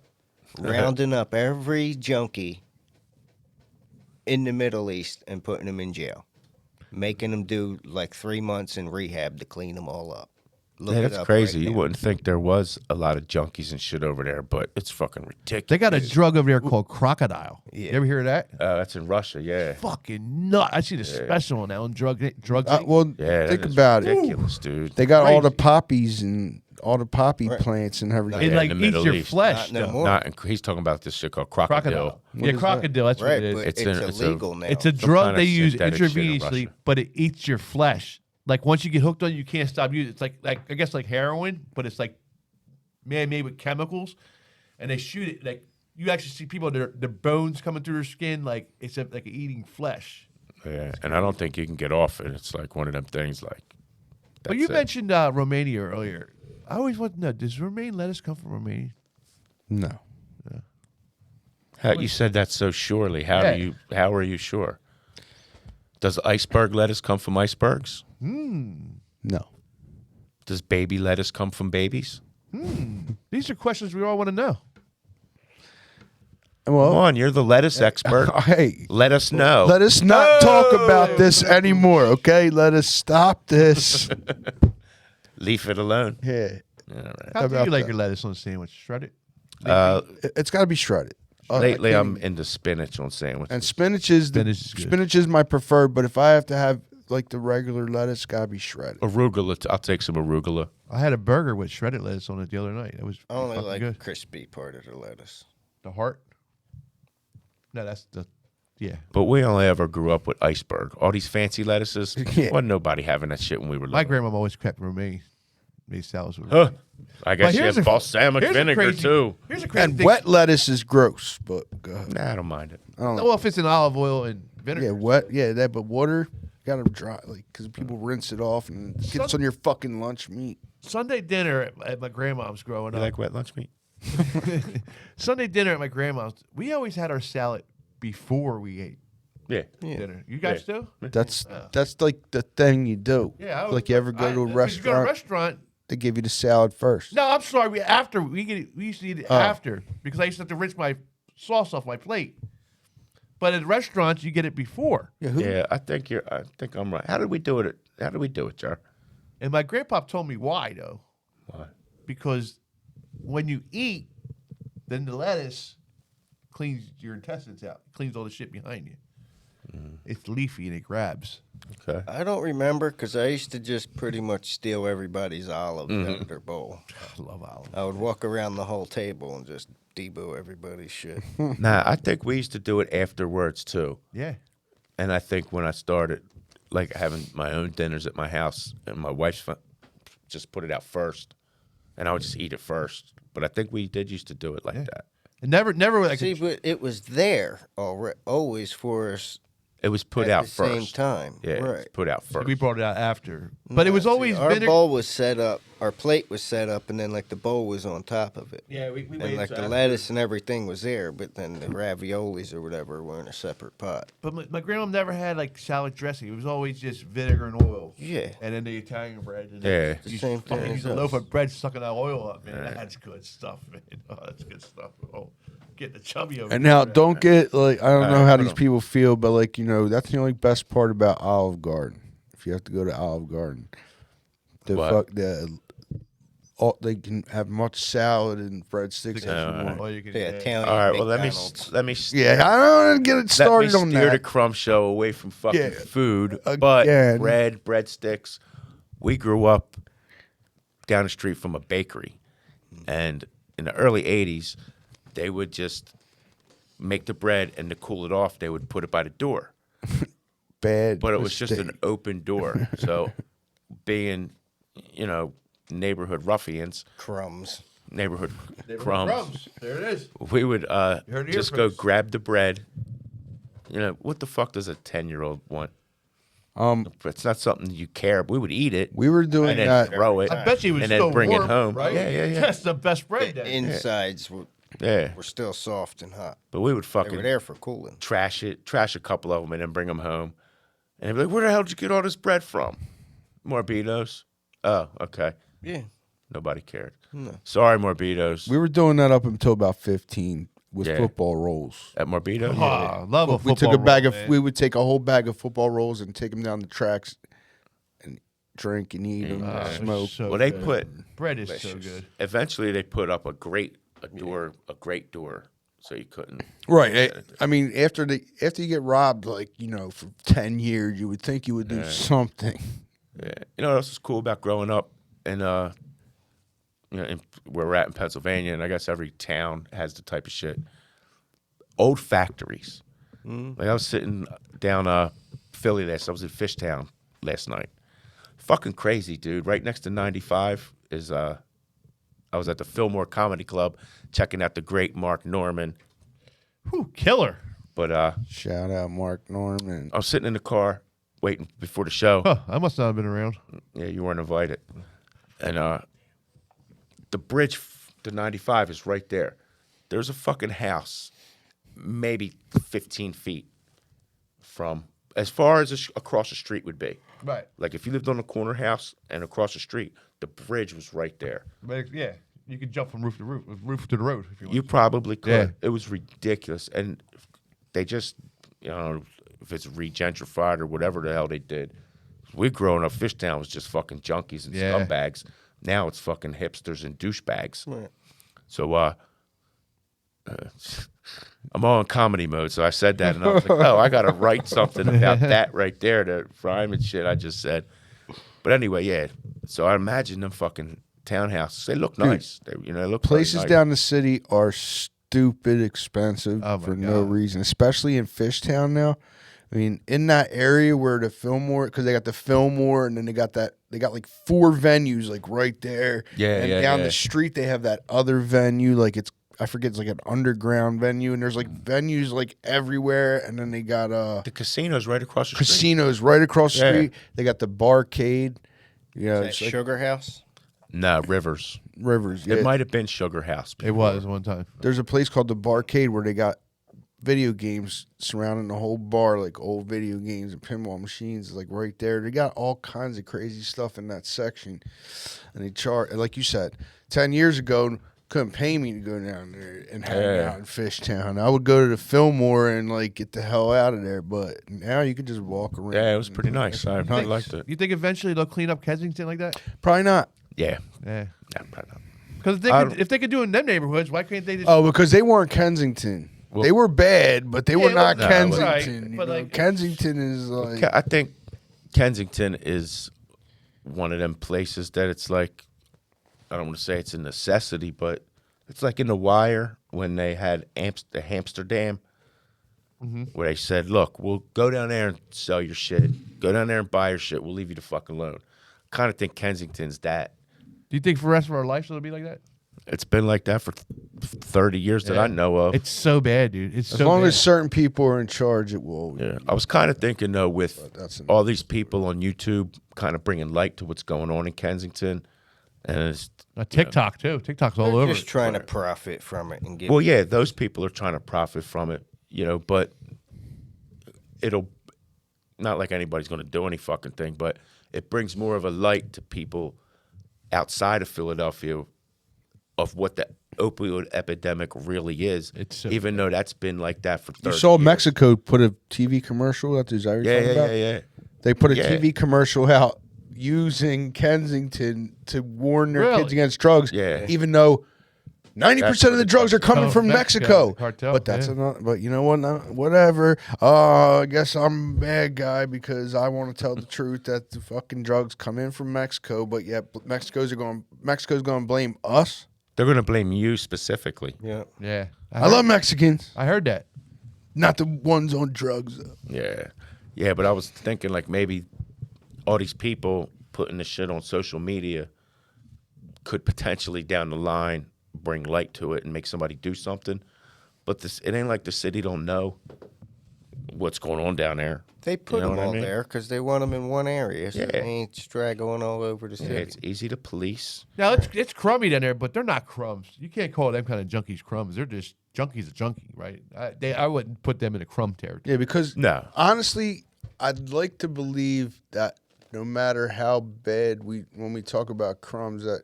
Rounding up every junkie in the Middle East and putting them in jail. Making them do like 3 months in rehab to clean them all up. Look Yeah, it that's up crazy. right You now. wouldn't think there was a lot of junkies and shit over there, but it's fucking ridiculous. They got a drug over there called crocodile. Yeah. You ever hear of that? That's in Russia, yeah. Fucking nut. I see the special now on drugs. Well, Yeah, think that is about ridiculous, dude. They got all the Crazy. poppies and all the poppy plants and everything. It like in the eats Middle your East. flesh. Not no though. more. Not, he's talking about this shit called crocodile. Yeah, crocodile. That's what Right, it but is. it's illegal now. It's a Some drug kind they of use synthetic shit in intravenously, Russia. but it eats your flesh. Like once you get hooked on, it, you can't stop using. It's like I guess like heroin, but it's like man-made with chemicals, and they shoot it. Like you actually see people their bones coming through their skin, like it's like eating flesh. Yeah, and I don't think you can get off it. It's like one of them things like. But you that's it. mentioned Romania earlier. I always want to know: does romaine lettuce come from Romania? No. You said that so surely. How are you sure? Does iceberg lettuce come from icebergs? No. Does baby lettuce come from babies? These are questions we all want to know. Well, Come on, you're the lettuce expert. Hey, Let us know. let us not talk about this anymore, okay? Let us stop this. Leave it alone. Yeah. All right. How do about you like that? your lettuce on a sandwich? Shredded? It's got to be shredded. Lately, I can't I'm even- into spinach on sandwiches. And spinach is Spinach is good. my preferred, but if I have to have like the regular lettuce, got to be shredded. Arugula. I'll take some arugula. I had a burger with shredded lettuce on it the other night. It was I only fucking like good. the crispy part of the lettuce. The heart? No, that's the yeah. But we only ever grew up with iceberg. All these fancy lettuces. Yeah. Wasn't nobody having that shit when we were My little. grandma always kept romaine. Made salads with Huh. romaine. I guess But she here's had a- balsamic here's a vinegar crazy- too. Here's a crazy And thing. wet lettuce is gross, but go ahead. Nah, I don't mind it. I don't Well, if it's in olive oil and vinegar. Yeah, wet. Yeah, that. But water, gotta dry, like, because people rinse it off and it gets on your fucking lunch meat. Sunday dinner at my grandma's growing You up. like wet lunch meat? Sunday dinner at my grandma's. We always had our salad before we ate Yeah. dinner. You guys do? That's like the thing you do. Yeah. Like you ever go to a 'cause you go to a restaurant, restaurant. they give you the salad first. No, I'm sorry. We used to eat it after because I used to have to rinse my sauce off my plate. But at restaurants, you get it before. Yeah, I think I'm right. How did we do it, Jar? And my grandpa told me why though. Why? Because when you eat, then the lettuce cleans your intestines out, cleans all the shit behind you. It's leafy and it grabs. Okay. I don't remember because I used to just pretty much steal everybody's olives out of their bowl. I love olives. I would walk around the whole table and just debo everybody's shit. Nah, I think we used to do it afterwards too. Yeah. And I think when I started, like having my own dinners at my house, and my wife's just put it out first, and I would just eat it first. But I think we did used to do it like that. And never like See, but it was there always for us. It was put at out the first. same time. Yeah, it was right. put out first. we brought it out after. But it was See, always our vinegar. bowl was set up. Our plate was set up, and then like the bowl was on top of it. Yeah, we And like the lettuce and everything was there, but then the raviolis or whatever were in a separate pot. But my grandma never had like salad dressing. It was always just vinegar and oil. Yeah. And then the Italian bread. And Yeah. The same thing fucking as use a us. loaf of bread sucking that oil up, man. That's good stuff, man. Oh, that's good stuff. Oh, get the chubby over And now, there. don't get like I don't know how put these 'em. people feel, but like that's the only best part about Olive Garden. If you have to go to Olive Garden, What? they can have much salad and breadsticks. as you want. All you can Yeah, eat. Italian All right. Well, McDonald's. let me. Yeah, I don't want to get it started let on me steer the that. Crumb Show away from fucking Yeah, food, but again. breadsticks. We grew up down the street from a bakery, and in the early '80s, they would just make the bread, and to cool it off, they would put it by the door. Bad, But it was just an mistake. open door. So, being, neighborhood ruffians, Crumbs. neighborhood Crumbs. crumbs, There it is. we would heard it here just go first. grab the bread. What the fuck does a 10-year-old want? It's not something you care. We would eat it. We were doing and then that. throw it. I bet you it was and still then bring warm, it home. right? Yeah. That's the best bread. The then. insides were Yeah. still soft and hot. But we would They fucking were there for cooling. trash a couple of them, and then bring them home. And they'd be like, "Where the hell did you get all this bread from?" Morbitos. Oh, okay. Yeah. Nobody cared. No. Sorry, Morbitos. We were doing that up until about 15 with Yeah. football rolls. At Morbitos. Oh, love a We took football a bag roll, of. man. We would take a whole bag of football rolls and take them down the tracks, and drink and eat them, it's smoke. so Well, they good. put. bread is so good. Eventually, they put up a great door, so you couldn't. Right. I mean, after you get robbed, like for 10 years, you would think you would do something. Yeah. You know what else is cool about growing up in in where we're at in Pennsylvania, and I guess every town has the type of shit. Old factories. Like I was sitting down Philly I was in Fishtown last night. Fucking crazy, dude. Right next to 95 is I was at the Fillmore Comedy Club checking out the great Mark Norman. Whew, killer. But Shout out Mark Norman. I was sitting in the car waiting before the show. Huh, I must not have been around. Yeah, you weren't invited. And the bridge to 95 is right there. There's a fucking house, maybe 15 feet from as far as across the street would be. Right. Like if you lived on a corner house and across the street, the bridge was right there. But yeah, you could jump from roof to roof, roof to the road if you want. You probably could. Yeah. It was ridiculous. And they just, if it's regentrified or whatever the hell they did. We growing up, Fishtown was just fucking junkies and Yeah. scumbags. Now it's fucking hipsters and douchebags. Right. So I'm all in comedy mode. So I said that, and I was like, oh, I got to write something about that right there to rhyme and shit I just said. But anyway, yeah. So I imagine them fucking townhouses. They look nice. They look very Places nice. down the city are stupid expensive Oh my for no God. reason, especially in Fishtown now. I mean, in that area where the Fillmore, because they got the Fillmore, and then they got like 4 venues like right there. Yeah, and yeah, down yeah. the street they have that other venue, like I forget, it's like an underground venue, and there's like venues like everywhere, and then they got The casino's right across the street. casinos right across the Yeah. street. They got the barcade. Yeah, That it's like Sugar House? No, Rivers. Rivers. It Yeah. might have been Sugar House. It was one time. There's a place called the Barcade where they got video games surrounding the whole bar, like old video games and pinball machines, like right there. They got all kinds of crazy stuff in that section, and they charge, like you said, 10 years ago. Couldn't pay me to go down there and hang Yeah. out in Fishtown. I would go to the Fillmore and like get the hell out of there. But now you could just walk around. Yeah, it was pretty nice. I think- liked it. You think eventually they'll clean up Kensington like that? Probably not. Yeah. Yeah. Yeah, probably not. Because if they could do it in them neighborhoods, why can't they just? Oh, because they weren't Kensington. Well- they were bad, but they were well, not no, Kensington. right, you but know? like- Kensington is like I think Kensington is one of them places that it's like, I don't want to say it's a necessity, but it's like in The Wire when they had the Amsterdam, where they said, look, we'll go down there and sell your shit. Go down there and buy your shit. We'll leave you the fucking alone. Kind of think Kensington's that. Do you think for the rest of our lives it'll be like that? It's been like that for 30 years that I know of. It's so bad, dude. It's as so long bad. as certain people are in charge, it will. Yeah, I was kind of thinking though, with that's all these people on YouTube, kind of bringing light to what's going on in Kensington, and it's, TikTok too. TikTok's all They're over. just trying to profit from it and get. well, yeah, those people are trying to profit from it, but it'll not like anybody's going to do any fucking thing, but it brings more of a light to people outside of Philadelphia of what the opioid epidemic really is. It's so even though that's been like that for 30 You saw years. Mexico put a TV commercial out. Is that what you're talking about? Yeah. They put a Yeah. TV commercial out using Kensington to warn their Really? kids against drugs. Yeah. Even though 90% of the drugs are coming Coming from from Mexico. Mexico, cartel, But that's yeah. another. But you know what? Whatever. I guess I'm a bad guy because I want to tell the truth that the fucking drugs come in from Mexico. But yet Mexico's going to blame us. They're going to blame you specifically. Yeah. Yeah. I love Mexicans, I heard that. not the ones on drugs. Though. Yeah, but I was thinking like maybe all these people putting the shit on social media could potentially down the line bring light to it and make somebody do something. But it ain't like the city don't know what's going on down there. They put You know them what I all mean? there because they want them in one area, so Yeah. they ain't straggling all over the Yeah, city. it's easy to police. Now it's crummy down there, but they're not crumbs. You can't call them kind of junkies crumbs. They're just junkies a junkie, right? I wouldn't put them in a crumb territory. Yeah, because No. honestly, I'd like to believe that no matter how bad when we talk about Crumbs, that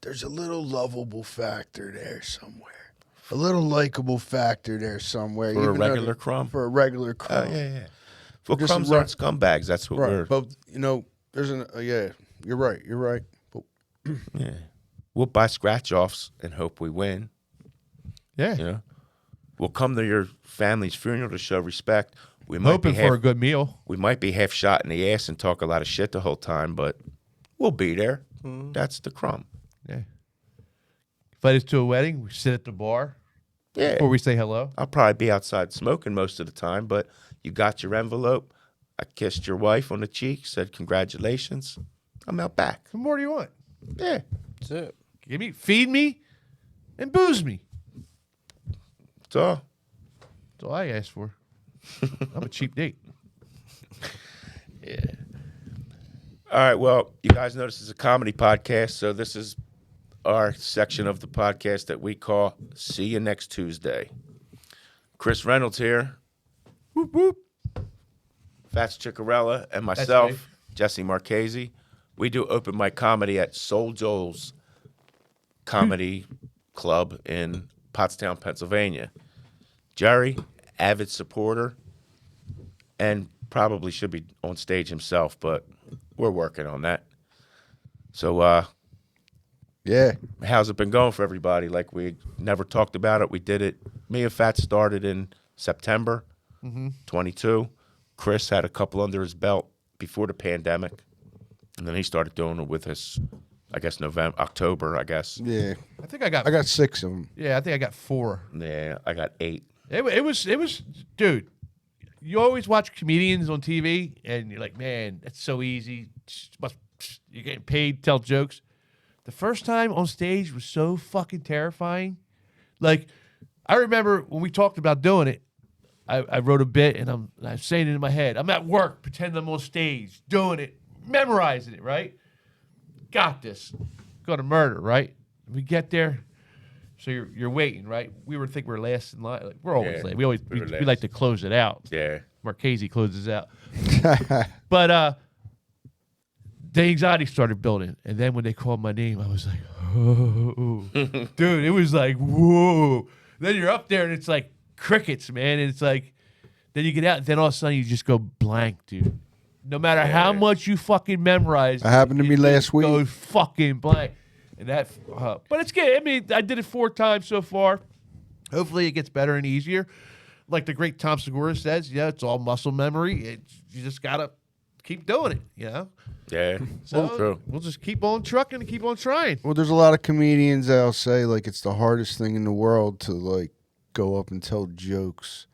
there's a little lovable factor there somewhere. A little likable factor there somewhere. For a even though regular crumb? For a regular Oh, crumb. yeah. Well, Just crumbs right- aren't scumbags. That's what we're. But, there's yeah, you're right. But, Yeah. We'll buy scratch offs and hope we win. Yeah. You know? We'll come to your family's funeral to show respect. We might Hoping be half, for a good meal. We might be half shot in the ass and talk a lot of shit the whole time, but we'll be there. That's the crumb. Yeah. Invite us to a wedding. We sit at the bar. Yeah. Before we say hello. I'll probably be outside smoking most of the time, but you got your envelope. I kissed your wife on the cheek, said congratulations. I'm out back. What more do you want? Yeah. That's it. Feed me, and booze me. That's all. That's all I asked for. I'm a cheap date. Yeah. All right. Well, you guys know this is a comedy podcast, so this is our section of the podcast that we call See You Next Tuesday. Chris Reynolds here. Whoop, whoop. Fats Ciccarella and myself, me. Jesse Marchese. We do open mic comedy at Soul Joel's Comedy Club in Pottstown, Pennsylvania. Jerry, avid supporter, and probably should be on stage himself, but we're working on that. So, yeah. how's it been going for everybody? Like, we never talked about it. We did it. Me and Fats started in September 22. Chris had a couple under his belt before the pandemic, and then he started doing it with us, I guess, October, I guess. Yeah. I think I got 6 of them. Yeah, I think I got 4. Yeah, I got 8. It was, dude. You always watch comedians on TV, and you're like, man, that's so easy. You're getting paid to tell jokes. The first time on stage was so fucking terrifying. Like, I remember when we talked about doing it, I wrote a bit, and I'm saying it in my head. I'm at work, pretending I'm on stage, doing it, memorizing it, right? Got this. Going to murder, right? We get there. So you're waiting, right? We think we're last in line. Like, we're always late. We like to close it out. Yeah. Marchese closes out. But the anxiety started building. And then when they called my name, I was like, oh. Dude, it was like, whoa. Then you're up there and it's like crickets, man. And it's like, then you get out and then all of a sudden you just go blank, dude. No matter how much you fucking memorize. That happened to me last week. Go fucking blank. And that, but it's good. I mean, I did it 4 times so far. Hopefully it gets better and easier. Like the great Tom Segura says, it's all muscle memory. You just got to keep doing it, Yeah, So true. we'll just keep on trucking and keep on trying. Well, there's a lot of comedians that'll say, like, it's the hardest thing in the world to, like, go up and tell jokes,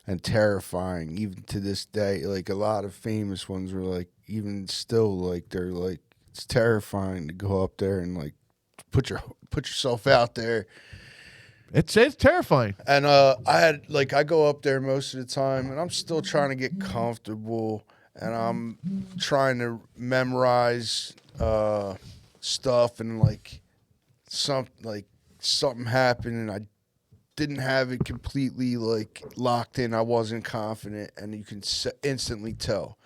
and terrifying, even to this day. Like, a lot of famous ones are, like, even still, like, they're, like, it's terrifying to go up there and, like, put yourself out there. It's terrifying. And I go up there most of the time, and I'm still trying to get comfortable, and I'm trying to memorize stuff, and something happened, and I didn't have it completely like locked in. I wasn't confident, and you can instantly tell.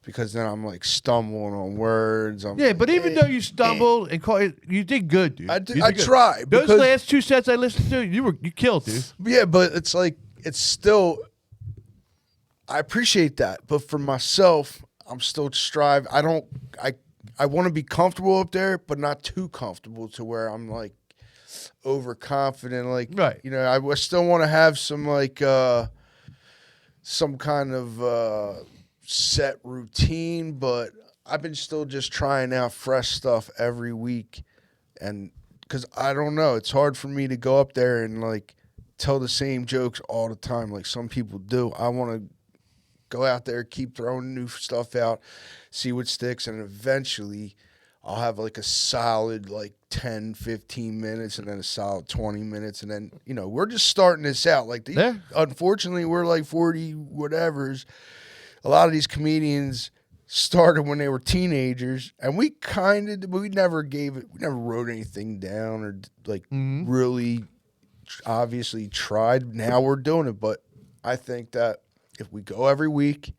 Because then I'm like stumbling on words. But even though you stumbled and called it, you did good, dude. I tried. Those last 2 sets I listened to, you killed, dude. Yeah, but it's like it's still. I appreciate that, but for myself, I'm still striving. I want to be comfortable up there, but not too comfortable to where I'm like overconfident. Like, right. I still want to have some like some kind of. Set routine, but I've been still just trying out fresh stuff every week, and because I don't know, it's hard for me to go up there and like tell the same jokes all the time like some people do. I want to go out there, keep throwing new stuff out, see what sticks, and eventually I'll have like a solid like 10, 15 minutes and then a solid 20 minutes. And then, we're just starting this out. Like, unfortunately, we're like 40 whatevers. A lot of these comedians started when they were teenagers, and we never wrote anything down or like really obviously tried. Now we're doing it, but I think that if we go every week,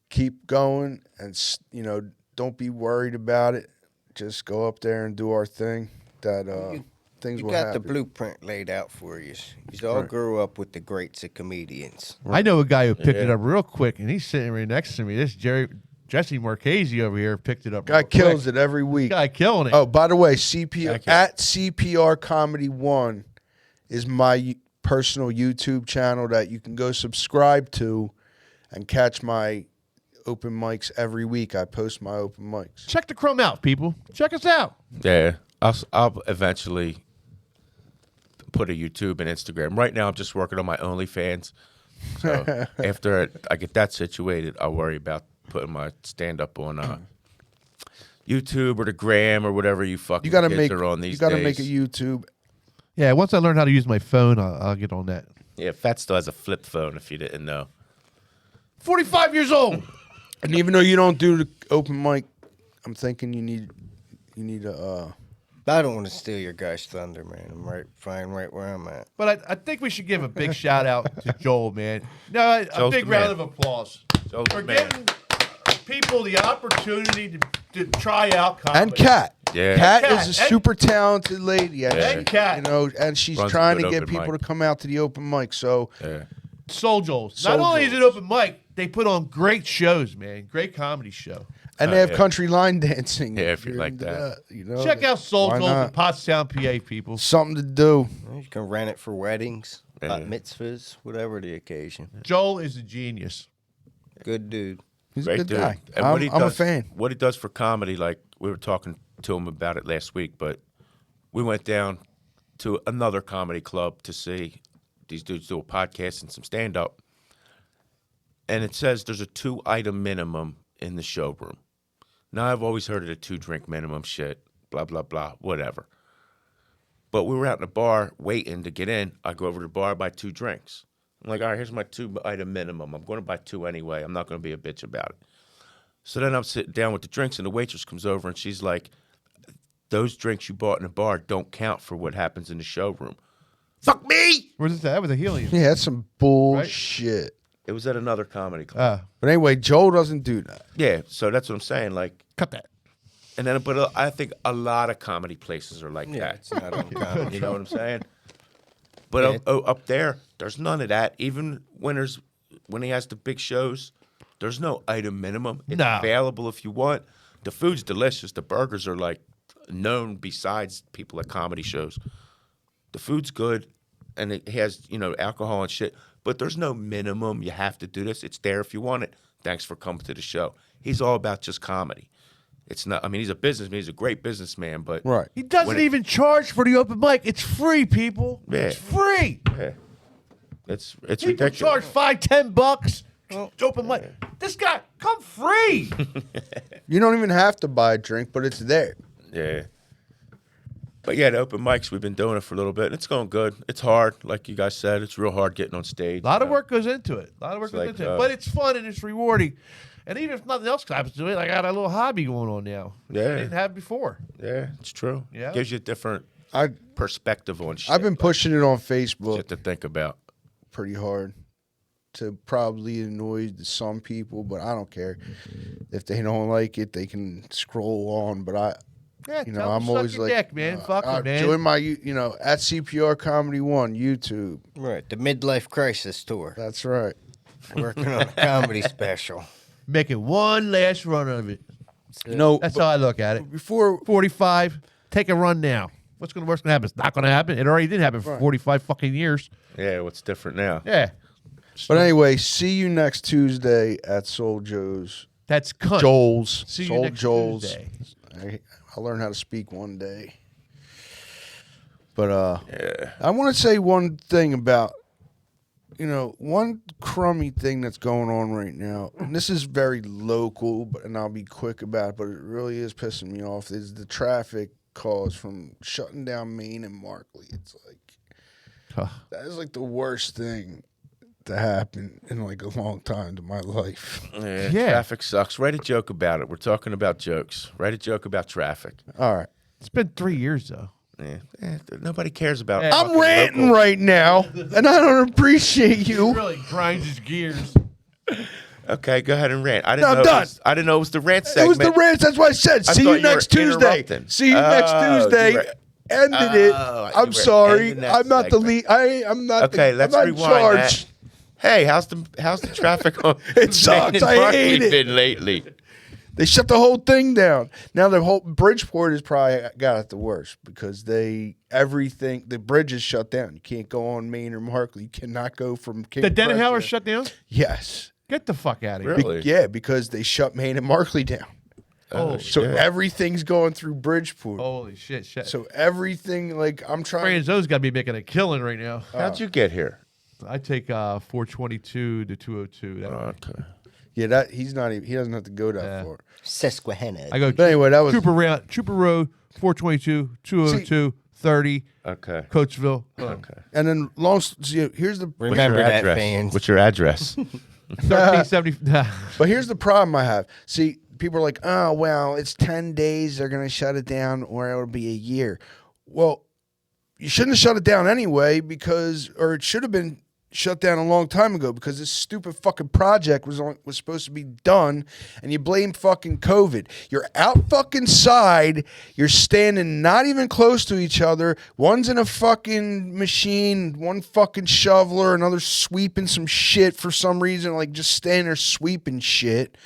keep going, and don't be worried about it. Just go up there and do our thing. That things will happen. You got the blueprint laid out for you. You all grew up with the greats of comedians. I know a guy who picked it up real quick, and he's sitting right next to me. This Jesse Marchese over here picked it up. Guy kills it every week. Guy killing it. Oh, by the way, CPR Comedy 1 is my personal YouTube channel that you can go subscribe to and catch my open mics every week. I post my open mics. Check the Crumb out, people. Check us out. Yeah, I'll eventually put a YouTube and Instagram. Right now, I'm just working on my OnlyFans. So after I get that situated, I'll worry about putting my stand-up on YouTube or the Gram or whatever you fucking kids are on these days. You got to make a YouTube. Yeah, once I learn how to use my phone, I'll get on that. Yeah, Fat still has a flip phone, if you didn't know. 45 years old. And even though you don't do the open mic, I'm thinking you need a. I don't want to steal your guys' thunder, man. I'm fine right where I'm at. But I think we should give a big shout out to Joel, man. No, a big round of applause for giving people the opportunity to try out comedy. And Kat. Yeah. Kat is a super talented lady. And Kat. And she's Runs trying a to good get open people mic. to come out to the open mic. So, Soul Joel's. Soul Not only is it Joel's. open mic, they put on great shows, man. Great comedy show. and they have country line dancing. Yeah, if you you're like into that. Check out Soul why Joel's in not? Pottstown, PA, people. Something to do. You can rent it for weddings, bat mitzvahs, whatever the occasion. Joel is a genius. Good dude. He's Great a good dude. guy. And I'm what a fan. What he does for comedy, like we were talking to him about it last week, but we went down to another comedy club to see these dudes do a podcast and some stand-up. And it says there's a 2-item minimum in the showroom. Now, I've always heard of the 2-drink minimum shit, blah, blah, blah, whatever. But we were out in the bar waiting to get in. I go over to the bar, buy 2 drinks. I'm like, all right, here's my 2-item minimum. I'm going to buy 2 anyway. I'm not going to be a bitch about it. So then I'm sitting down with the drinks, and the waitress comes over, and she's like, those drinks you bought in the bar don't count for what happens in the showroom. Fuck me! Where's this at? That was a Helium. Yeah, that's some bullshit. It was at another comedy club. But anyway, Joel doesn't do that. Yeah, so that's what I'm saying. Like, cut that. And then, but I think a lot of comedy places are like that. It's not uncommon. You know what I'm saying? But up there, there's none of that. Even when he has the big shows, there's no item minimum. It's available if you want. The food's delicious. The burgers are like known besides people at comedy shows. The food's good, and it has alcohol and shit. But there's no minimum. You have to do this. It's there if you want it. Thanks for coming to the show. He's all about just comedy. It's not. I mean, he's a businessman. He's a great businessman, but He doesn't even charge for the open mic. It's free, people. Yeah. It's free. Yeah. It's People ridiculous. charge $5-10. Open mic. This guy, come free. You don't even have to buy a drink, but it's there. Yeah. But yeah, the open mics, we've been doing it for a little bit, and it's going good. It's hard, like you guys said. It's real hard getting on stage. A lot of work goes into it. But it's fun and it's rewarding. And even if nothing else happens to it, I got a little hobby going on now. Yeah. I didn't have before. Yeah, it's true. Yeah. Gives you a different perspective on shit. I've been pushing it on Facebook Shit to think about. pretty hard to probably annoy some people, but I don't care. If they don't like it, they can scroll on. But Yeah, you tell know, them I'm suck always your like, dick, man. Fuck 'em, man. Join my, at CPR Comedy 1 YouTube. Right, the midlife crisis tour. That's right. Working on a comedy special. Making one last run of it. No, That's how I look at it. Before 45, take a run now. What's going to worst going to happen? It's not going to happen. It already did happen for 45 fucking years. Yeah, what's different now? Yeah. But anyway, see you next Tuesday at Soul Joe's. That's cunt. Joel's. See you Soul next Joel's. Tuesday. I'll learn how to speak one day. But I want to say one thing about, one crummy thing that's going on right now, and this is very local, and I'll be quick about it, but it really is pissing me off, is the traffic cause from shutting down Maine and Markley. It's like, that is like the worst thing to happen in like a long time to my life. Yeah, traffic sucks. Write a joke about it. We're talking about jokes. Write a joke about traffic. All right. It's been 3 years, though. Yeah, nobody cares about. I'm ranting right now, and I don't appreciate you. He really grinds his gears. Okay, go ahead and rant. I I'm done. I didn't know it was the rant It segment. was the rant. That's why I said, see you next Tuesday. See you next Tuesday. Ended it. I'm sorry. I'm not the lead. I'm not. Okay, let's I'm not rewind that. charged. Hey, how's the traffic on? It sucks. I hate it. Been lately. They shut the whole thing down. Now the whole Bridgeport has probably got it the worst because the bridge is shut down. You can't go on Main or Markley. You cannot go from King. The Denenhauer is shut down? Yes. Get the fuck out of here. Really? Yeah, because they shut Main and Markley down. Oh, so everything's going through Bridgeport. Holy shit. So everything, like, I'm trying. Franzo's got to be making a killing right now. How'd you get here? I take 422 to 202. Okay. Yeah, he doesn't have to go that far. Susquehanna. I go. But anyway, that was Trooper Road, 422, 202, 30. Okay. Coatesville. Okay. And then here's the Remember that, address? fans. What's your address? 1370. But here's the problem I have. See, people are like, oh, well, it's 10 days. They're going to shut it down, or it'll be a year. Well, you shouldn't have shut it down anyway or it should have been shut down a long time ago because this stupid fucking project was supposed to be done, and you blame fucking COVID. You're out fucking side. You're standing not even close to each other. One's in a fucking machine, one fucking shoveler, another sweeping some shit for some reason, like just standing there sweeping shit.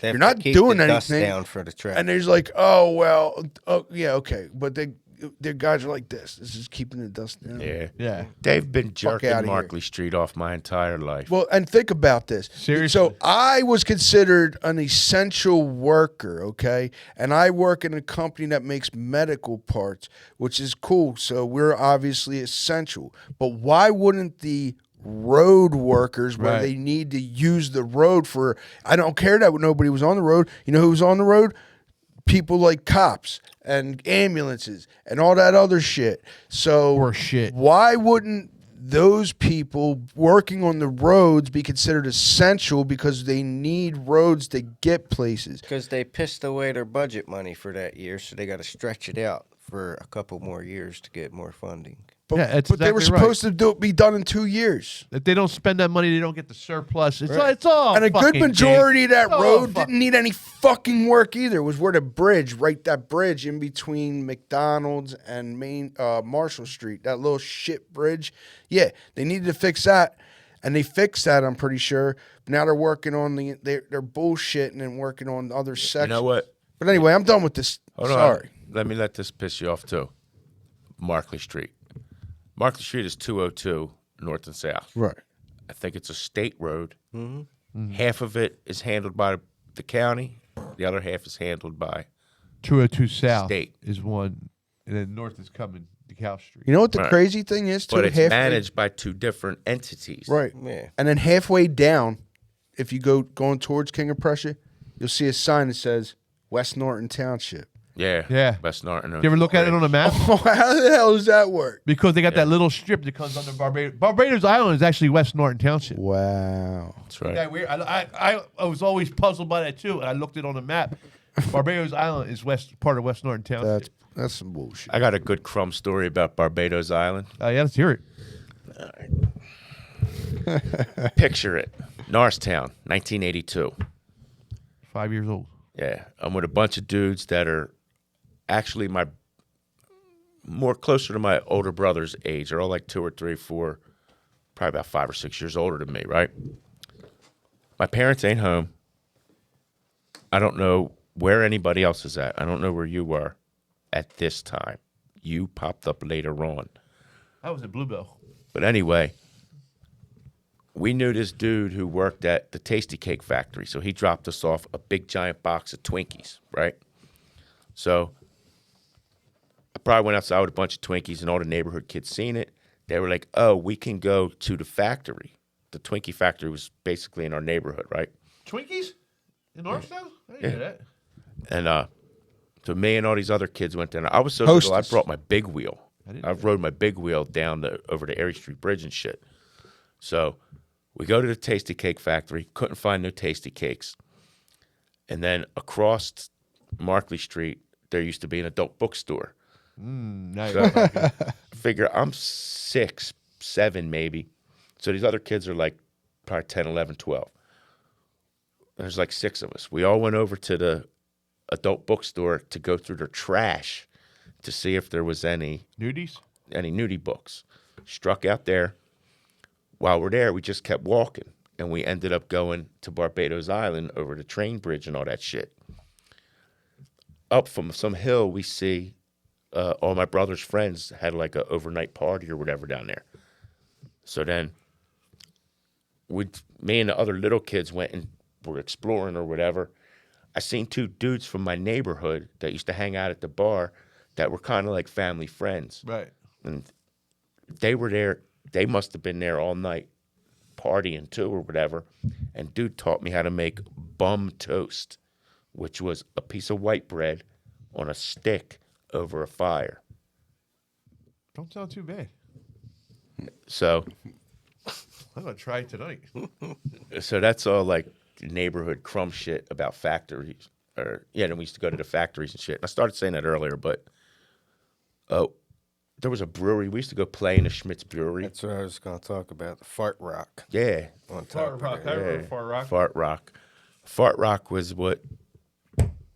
They have You're to not keep doing the dust anything. down for the track. And there's like, oh, well, yeah, okay. But their guys are like this. This is keeping the dust down. Yeah. They've been jerking outta here. Markley Street off my entire life. Well, and think about this. Seriously? So I was considered an essential worker, okay? And I work in a company that makes medical parts, which is cool. So we're obviously essential. But why wouldn't the road workers, where they need to use the road for, I don't care that nobody was on the road. You know who was on the road? People like cops and ambulances and all that other shit. So why wouldn't those people working on the roads be considered essential because they need roads to get places? Because they pissed away their budget money for that year, so they got to stretch it out for a couple more years to get more funding. But, but they were supposed to be done in 2 years. If they don't spend that money, they don't get the surplus. It's all and a good fucking majority of that game. road didn't need any fucking work either. It was where the bridge, that bridge in between McDonald's and Marshall Street, that little shit bridge. Yeah, they needed to fix that, and they fixed that, I'm pretty sure. Now they're working on they're bullshitting and working on other sections. You know what? But anyway, I'm done with this. Sorry. Let this piss you off too. Markley Street. Markley Street is 202 north and south. Right. I think it's a state road. Mm-hmm. Half of it is handled by the county. The other half is handled by 202 South state. is one, and then north is coming DeKalb Street. You know what the crazy thing is? But it's managed by two different entities. Right. Yeah. And then halfway down, if you going towards King of Prussia, you'll see a sign that says West Norton Township. Yeah. West Norton. Did you ever look at it on a map? Oh, how the hell does that work? Because they got that little strip that comes under Barbados. Barbados Island is actually West Norton Township. Wow. That's right. That weird. I was always puzzled by that too, and I looked it on the map. Barbados Island is part of West Norton Township. That's some bullshit. I got a good Crumb story about Barbados Island. Yeah, let's hear it. All right. Picture it. Norristown, 1982. 5 years old. Yeah. I'm with a bunch of dudes that are actually more closer to my older brother's age. They're all like 2 or 3, 4, probably about 5 or 6 years older than me, right? My parents ain't home. I don't know where anybody else is at. I don't know where you were at this time. You popped up later on. I was at Bluebell. But anyway, we knew this dude who worked at the Tasty Cake Factory, so he dropped us off a big giant box of Twinkies, right? So I probably went outside with a bunch of Twinkies, and all the neighborhood kids seen it. They were like, oh, we can go to the factory. the Twinkie factory was basically in our neighborhood, right? Twinkies in Norristown? I didn't know that. And so me and all these other kids went down. I was so little, I Hostess. brought my big wheel. didn't I rode my big wheel down over the Erie Street Bridge and shit. So we go to the Tasty Cake Factory, couldn't find no Tasty Cakes. And then across Markley Street, there used to be an adult bookstore. Nice. So figure I'm 6, 7 maybe. So these other kids are like probably 10, 11, 12. There's like 6 of us. We all went over to the adult bookstore to go through their trash to see if there was any Nudies? nudie books. Struck out there. While we're there, we just kept walking, and we ended up going to Barbados Island over the train bridge and all that shit. Up from some hill, we see all my brother's friends had like an overnight party or whatever down there. So then me and the other little kids went and were exploring or whatever. I seen 2 dudes from my neighborhood that used to hang out at the bar that were kind of like family friends. Right. And they were there. They must have been there all night partying too or whatever. And dude taught me how to make bum toast, which was a piece of white bread on a stick over a fire. Don't sound too bad. So I'm going to try it tonight. So that's all like neighborhood crumb shit about factories. Then we used to go to the factories and shit. And I started saying that earlier, but there was a brewery. We used to go play in the Schmidt's Brewery. That's what I was going to talk about. The Fart Rock. Yeah. On top Fart of Rock. it. I remember Fart Rock. Fart Rock. Fart Rock was when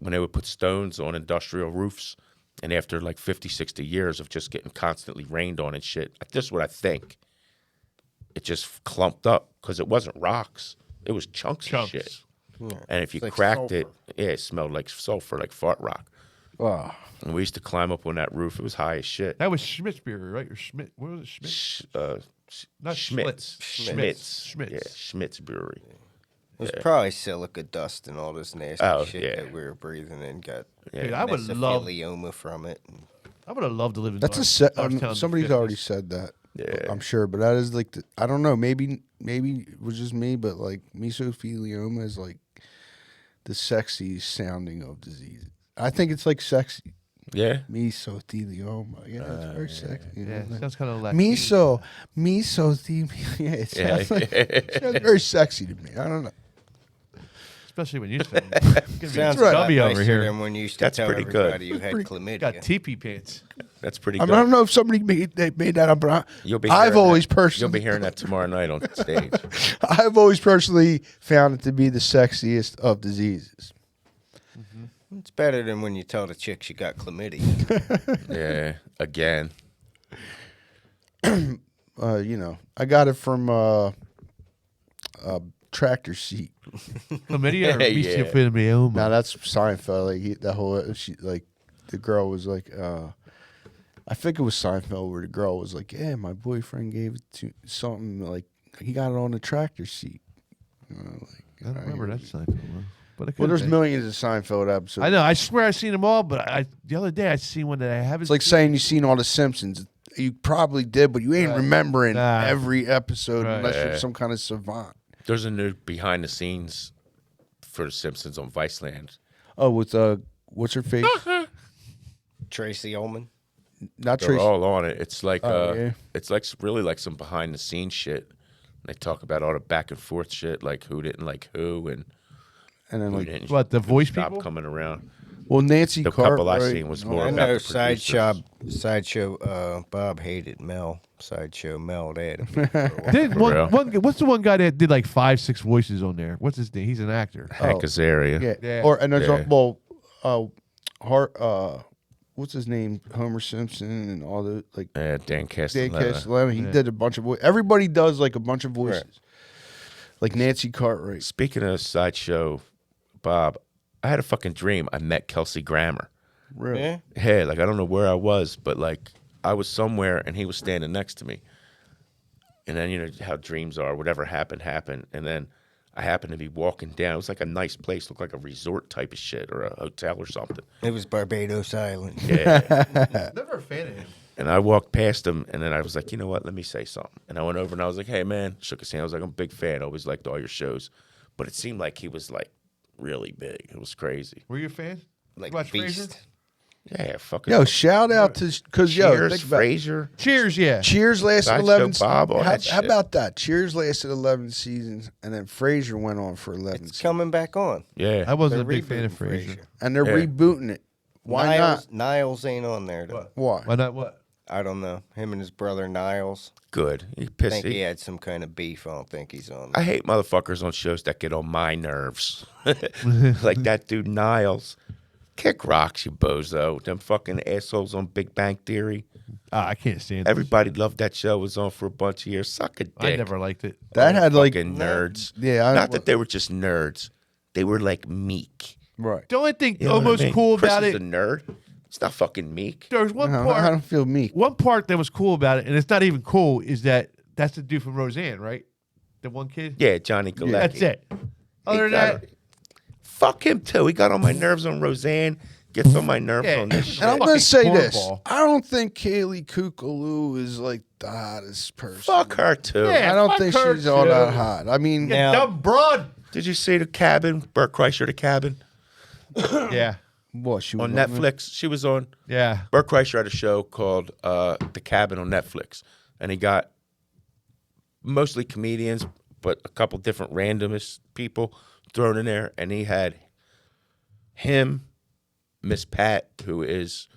they would put stones on industrial roofs, and after like 50, 60 years of just getting constantly rained on and shit, this is what I think. It just clumped up because it wasn't rocks. It was chunks of shit. Yeah. And if you It's like cracked it, sulfur. it smelled like sulfur, like Fart Rock. Oh. And we used to climb up on that roof. It was high as shit. That was Schmidt's Brewery, right? Or Schmidt? What was it? Schmidt? Not Schmitz. Schmitz. Yeah, Schmitz Brewery. It was probably silica dust and all this nasty shit that we were breathing in. Got Dude, I would love mesothelioma from it. I would have loved to live in That's Norristown somebody's in the 50s. already said that. Yeah. I'm sure, but that is like I don't know. Maybe it was just me, but like mesothelioma is like the sexiest sounding of diseases. I think it's like sexy. Yeah. Mesothelioma. Yeah, it's very sexy. You Yeah, know? sounds kind of like Mesothelioma. Yeah, it sounds like it sounds very sexy to me. I don't know. Especially when you said Sounds chubby nicer over here. than when you used to That's tell pretty good. everybody you had Pretty- chlamydia. Got teepee pants. That's pretty I good. don't know if somebody made that up, but You'll be I've hearing always that. personally You'll be hearing that tomorrow night on stage. I've always personally found it to be the sexiest of diseases. It's better than when you tell the chick she got chlamydia. Yeah, again. I got it from a tractor seat. Chlamydia or Yeah. mesothelioma? Now that's Seinfeld. The girl was like, I think it was Seinfeld where the girl was like, yeah, my boyfriend gave it to something like he got it on the tractor seat. I don't remember that Seinfeld one. But it Well, could there's be. millions of Seinfeld episodes. I know. I swear I've seen them all, but the other day I seen one that I haven't. It's like seen. saying you've seen all the Simpsons. You probably did, but you ain't remembering Nah. every episode Right. unless Yeah. you're some kind of savant. There's a new behind the scenes for The Simpsons on Viceland. Oh, with what's her face? Tracy Ullman. Not They're Tracy. all on it. It's like yeah. it's like really like some behind the scenes shit. They talk about all the back and forth shit, like who didn't like who and And then who like, didn't What, the voice stop people? coming around. well, Nancy The Cartwright. couple I seen was more I about know the producers. sideshow. Bob hated Mel. Sideshow Mel. They had him for a while. Did real. what's the one guy that did like 5-6 voices on there? What's his name? He's an actor. Hank Azaria. Yeah. Yeah. Or and there's Yeah. what's his name? Homer Simpson and all the like. Dan Dan Castellaneta. Castellaneta. He did a bunch of voices. Everybody does like a bunch of voices. Like Nancy Cartwright. Speaking of sideshow, Bob, I had a fucking dream. I met Kelsey Grammer. Really? Yeah. Hey, like I don't know where I was, but like I was somewhere and he was standing next to me. And then you know how dreams are. Whatever happened, happened. And then I happened to be walking down. It was like a nice place, looked like a resort type of shit or a hotel or something. It was Barbados Island. Yeah. Never a fan of him. And I walked past him, and then I was like, you know what? Let me say something. And I went over and I was like, hey, man. Shook his hand. I was like, I'm a big fan. I always liked all your shows. But it seemed like he was like really big. It was crazy. Were you a fan? Like Watch Beast. Frasier? Yeah, fucking. Yo, shout out to because yo, Cheers, think about, Frasier. Cheers, yeah. Cheers lasted Sideshow 11. Bob, all how, that how shit. about that? Cheers lasted 11 seasons, and then Frasier went on for 11 It's seasons. coming back on. Yeah. I wasn't They're a big fan of rebooting Frasier. And they're Yeah. rebooting it. Why Niles ain't on there though. What? not? Why? Why not what? I don't know. Him and his brother Niles. Good. He I think he pissy. had some kind of beef. I don't think he's on. I hate motherfuckers on shows that get on my nerves. Like that dude Niles. Kick rocks, you bozo. Them fucking assholes on Big Bang Theory. I can't stand it. Everybody loved that show. It was on for a bunch of years. Suck a dick. I never liked it. That had like Fucking nerds. Yeah, Not that they were just nerds. They were like meek. right. The only thing You know what I almost mean? cool Chris about is it, a nerd. It's not fucking meek. there was one I part. don't feel meek. One part that was cool about it, and it's not even cool, is that's the dude from Roseanne, right? The one kid. Yeah, Johnny Galecki. That's it. Other than that, Fuck him too. He got on my nerves on Roseanne. Gets on my nerves Yeah. on this shit. And I'm Fucking gonna say this: cornball. I don't think Kaylee Kukulu is like the hottest person. Fuck her too. Yeah. I don't fuck think her she's all too. that hot. I mean, you Now- dumb broad. Did you see The Cabin? Burt Kreischer, The Cabin? Yeah, what she was On Netflix. She was on. yeah. Burt Kreischer had a show called The Cabin on Netflix. And he got mostly comedians, but a couple different randomest people thrown in there. And he had him, Miss Pat, who is,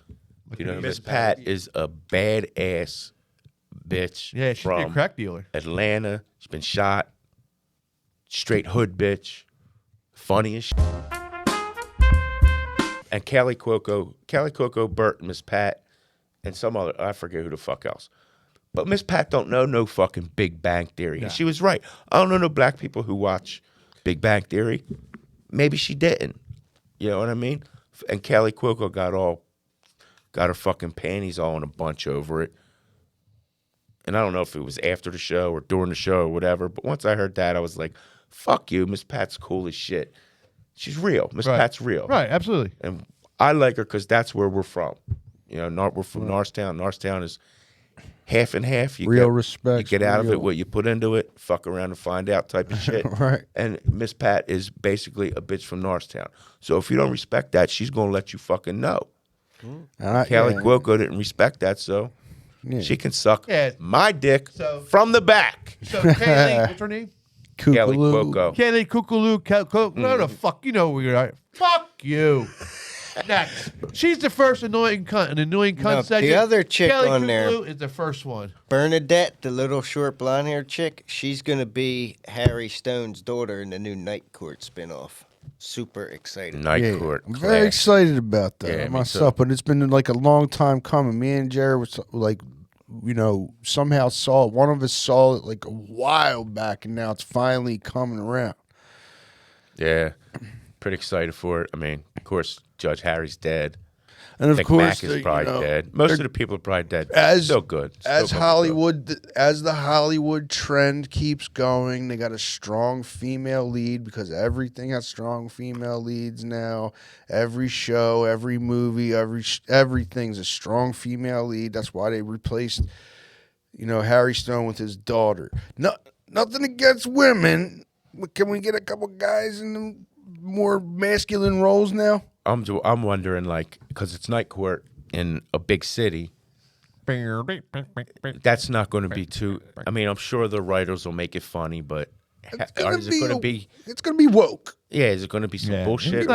you know, Miss Pat is a badass bitch Yeah, she's a from crack dealer. Atlanta. She's been shot. Straight hood bitch. Funny as shit. And Callie Cuoco, Bert, Miss Pat, and some other, I forget who the fuck else. But Miss Pat don't know no fucking Big Bang Theory. And she was right. I don't know no black people who watch Big Bang Theory. Maybe she didn't. You know what I mean? And Callie Cuoco got her fucking panties all in a bunch over it. And I don't know if it was after the show or during the show or whatever. But once I heard that, I was like, fuck you. Miss Pat's cool as shit. She's real. Miss Right. Pat's real. Right, absolutely. And I like her because that's where we're from. You know, we're from Norristown. Norristown is half and half. You Real get, respect, You get out of real. it what you put into it. Fuck around and find out type of shit. Right. And Miss Pat is basically a bitch from Norristown. So if you don't respect that, she's going to let you fucking know. And Callie yeah. Cuoco didn't respect that, so Yeah. she can suck Yeah. my dick So- from the back. So Kaylee, what's her name? Callie Kukulu. Cuoco. Kaylee Kukulu. No, the fuck. You know who you are. Fuck you. Next. She's the first annoying cunt. An annoying cunt No, the segment. other chick Kaylee on there- Kukulu is the first one. Bernadette, the little short blonde haired chick, she's gonna be Harry Stone's daughter in the new Night Court spinoff. Super excited. Night Yeah, Court. I'm very class. excited about that Yeah, me myself, but it's been like a long time coming. Me and Jared was like, you know, somehow saw it. One of us saw it like a while back, and now it's finally coming around. Yeah. Pretty excited for it. I mean, of course, Judge Harry's dead. And of Nick course, Mack is you probably know, dead. Most of they're- the people are probably dead. as Still good. Still as going Hollywood as the Hollywood trend keeps going, they got a strong female lead because everything has strong female leads now. Every show, every movie, everything's a strong female lead. That's why they replaced, you know, Harry Stone with his daughter. Nothing against women, but can we get a couple guys in the more masculine roles now? I'm wondering, like, because it's Night Court in a big city, that's not going to be too. I mean, I'm sure the writers will make it funny, but is it going to be? It's gonna be woke. Yeah, is it going to be some Yeah. bullshit?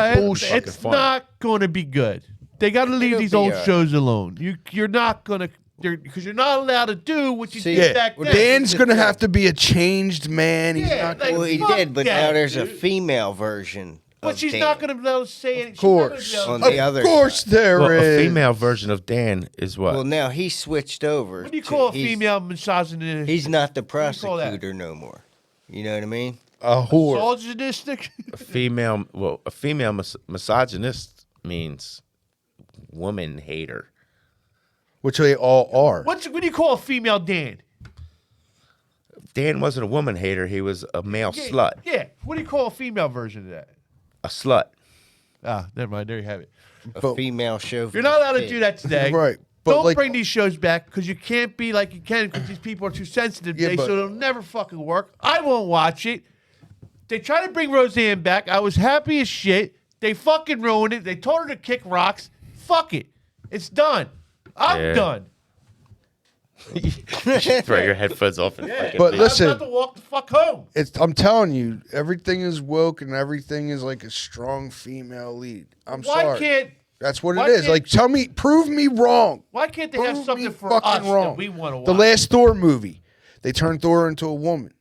It's not going to be good. They got to leave It'll these be old alright. shows alone. You're not going to. Because you're not allowed to do what you See, did Yeah, back then. Dan's gonna have to be a changed man. He's Yeah, not like, Well, he fuck did, but that, now there's a dude. female version. But of she's Dan. not going to be able to say it. Of course, On of the other course, side. there Well, is a female version of Dan is what? Well, now he switched over. What do you to- call a he's- female misogynist? He's not the do you call that? prosecutor no more. You know what I mean? a whore. Misogynistic? a female misogynist means woman hater. Which they all are. What do you call a female Dan? Dan wasn't a woman hater. He was a male slut. Yeah. What do you call a female version of that? A slut. Ah, never mind. There you have it. A female chauvinist. You're not allowed to pig. do that today. Right. But Don't like, bring these shows back because you can't be like you can because these people are too sensitive today, but- so it'll never fucking work. I won't watch it. They tried to bring Roseanne back. I was happy as shit. They fucking ruined it. They told her to kick rocks. Fuck it. It's done. I'm done. Throw your headphones off and fucking But leave. listen, I'm about to walk the fuck home. I'm telling you, everything is woke and everything is like a strong female lead. I'm Why sorry. can't That's what why it is. can't- Like, prove me wrong. why can't they have Prove something me for fucking us wrong. that we want to watch? The last Thor movie, they turned Thor into a woman.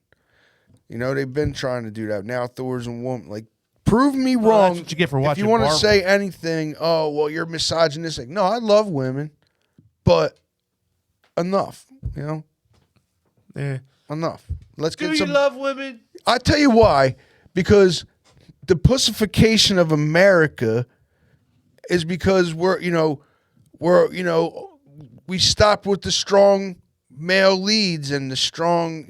You know, they've been trying to do that. Now Thor's a woman. Like, prove me wrong. That's what you get for if watching you want to Marvel. say anything, oh, well, you're misogynistic. No, I love women, but enough. You know, enough. Let's Do get you some. love women? I tell you why. Because the pussification of America is because we stopped with the strong male leads and the strong,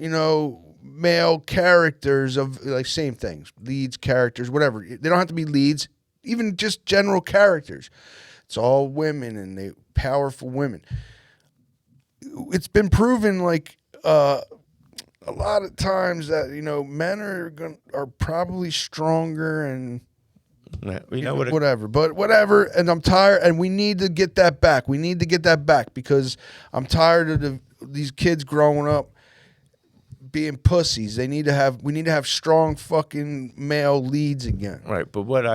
male characters of like same things, leads, characters, whatever. They don't have to be leads, even just general characters. It's all women and they powerful women. It's been proven like a lot of times that men are probably stronger and whatever. And I'm tired, and we need to get that back. We need to get that back because I'm tired of these kids growing up being pussies. We need to have strong fucking male leads again. Right, but what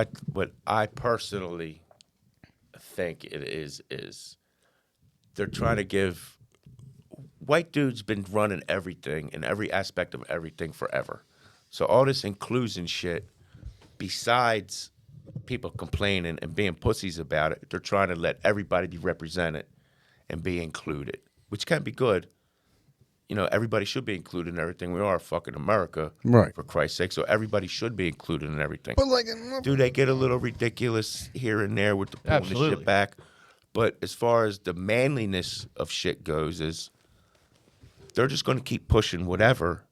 I personally think it is they're trying to give white dudes been running everything in every aspect of everything forever. So all this inclusion shit, besides people complaining and being pussies about it, they're trying to let everybody be represented and be included, which can be good. Everybody should be included in everything. We are fucking America, right? For Christ's sake, so everybody should be included in everything. But like, do they get a little ridiculous here and there with the pulling the shit back? But as far as the manliness of shit goes, is they're just going to keep pushing whatever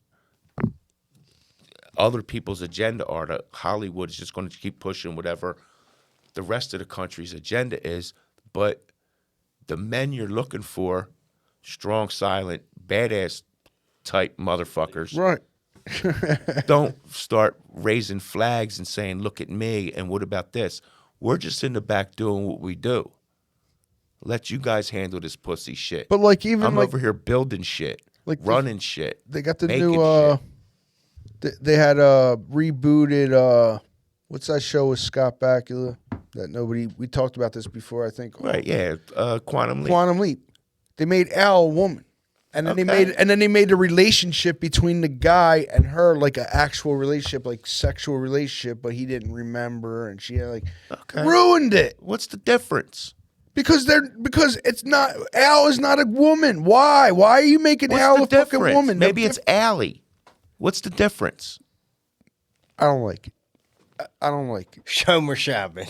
other people's agenda are. Hollywood is just going to keep pushing whatever the rest of the country's agenda is. But the men you're looking for, strong, silent, badass type motherfuckers, right? Don't start raising flags and saying, "Look at me," and what about this? We're just in the back doing what we do. Let you guys handle this pussy shit. But like, even I'm like, over here building shit, like running shit. They got the making new. shit. They had rebooted. What's that show with Scott Bakula? That nobody. We talked about this before, I think. Right? Yeah. Quantum Leap. Quantum Leap. They made Al a woman, and then they made the relationship between the guy and her like an actual relationship, like sexual relationship, but he didn't remember, and she had ruined it. What's the difference? Because it's not Al is not a woman. Why? Why are you making Al a fucking woman? Maybe it's Allie. What's the difference? I don't like it. I don't like it. Shomer shopping.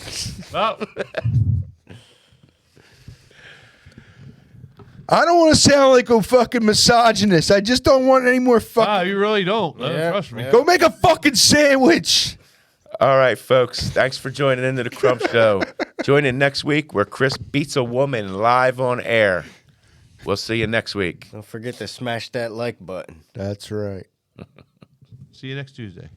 I don't want to sound like a fucking misogynist. I just don't want any more fucking. You really don't. Trust me. Go make a fucking sandwich. All right, folks. Thanks for joining into the Crumb Show. Join in next week where Chris beats a woman live on air. We'll see you next week. Don't forget to smash that like button. That's right. See you next Tuesday.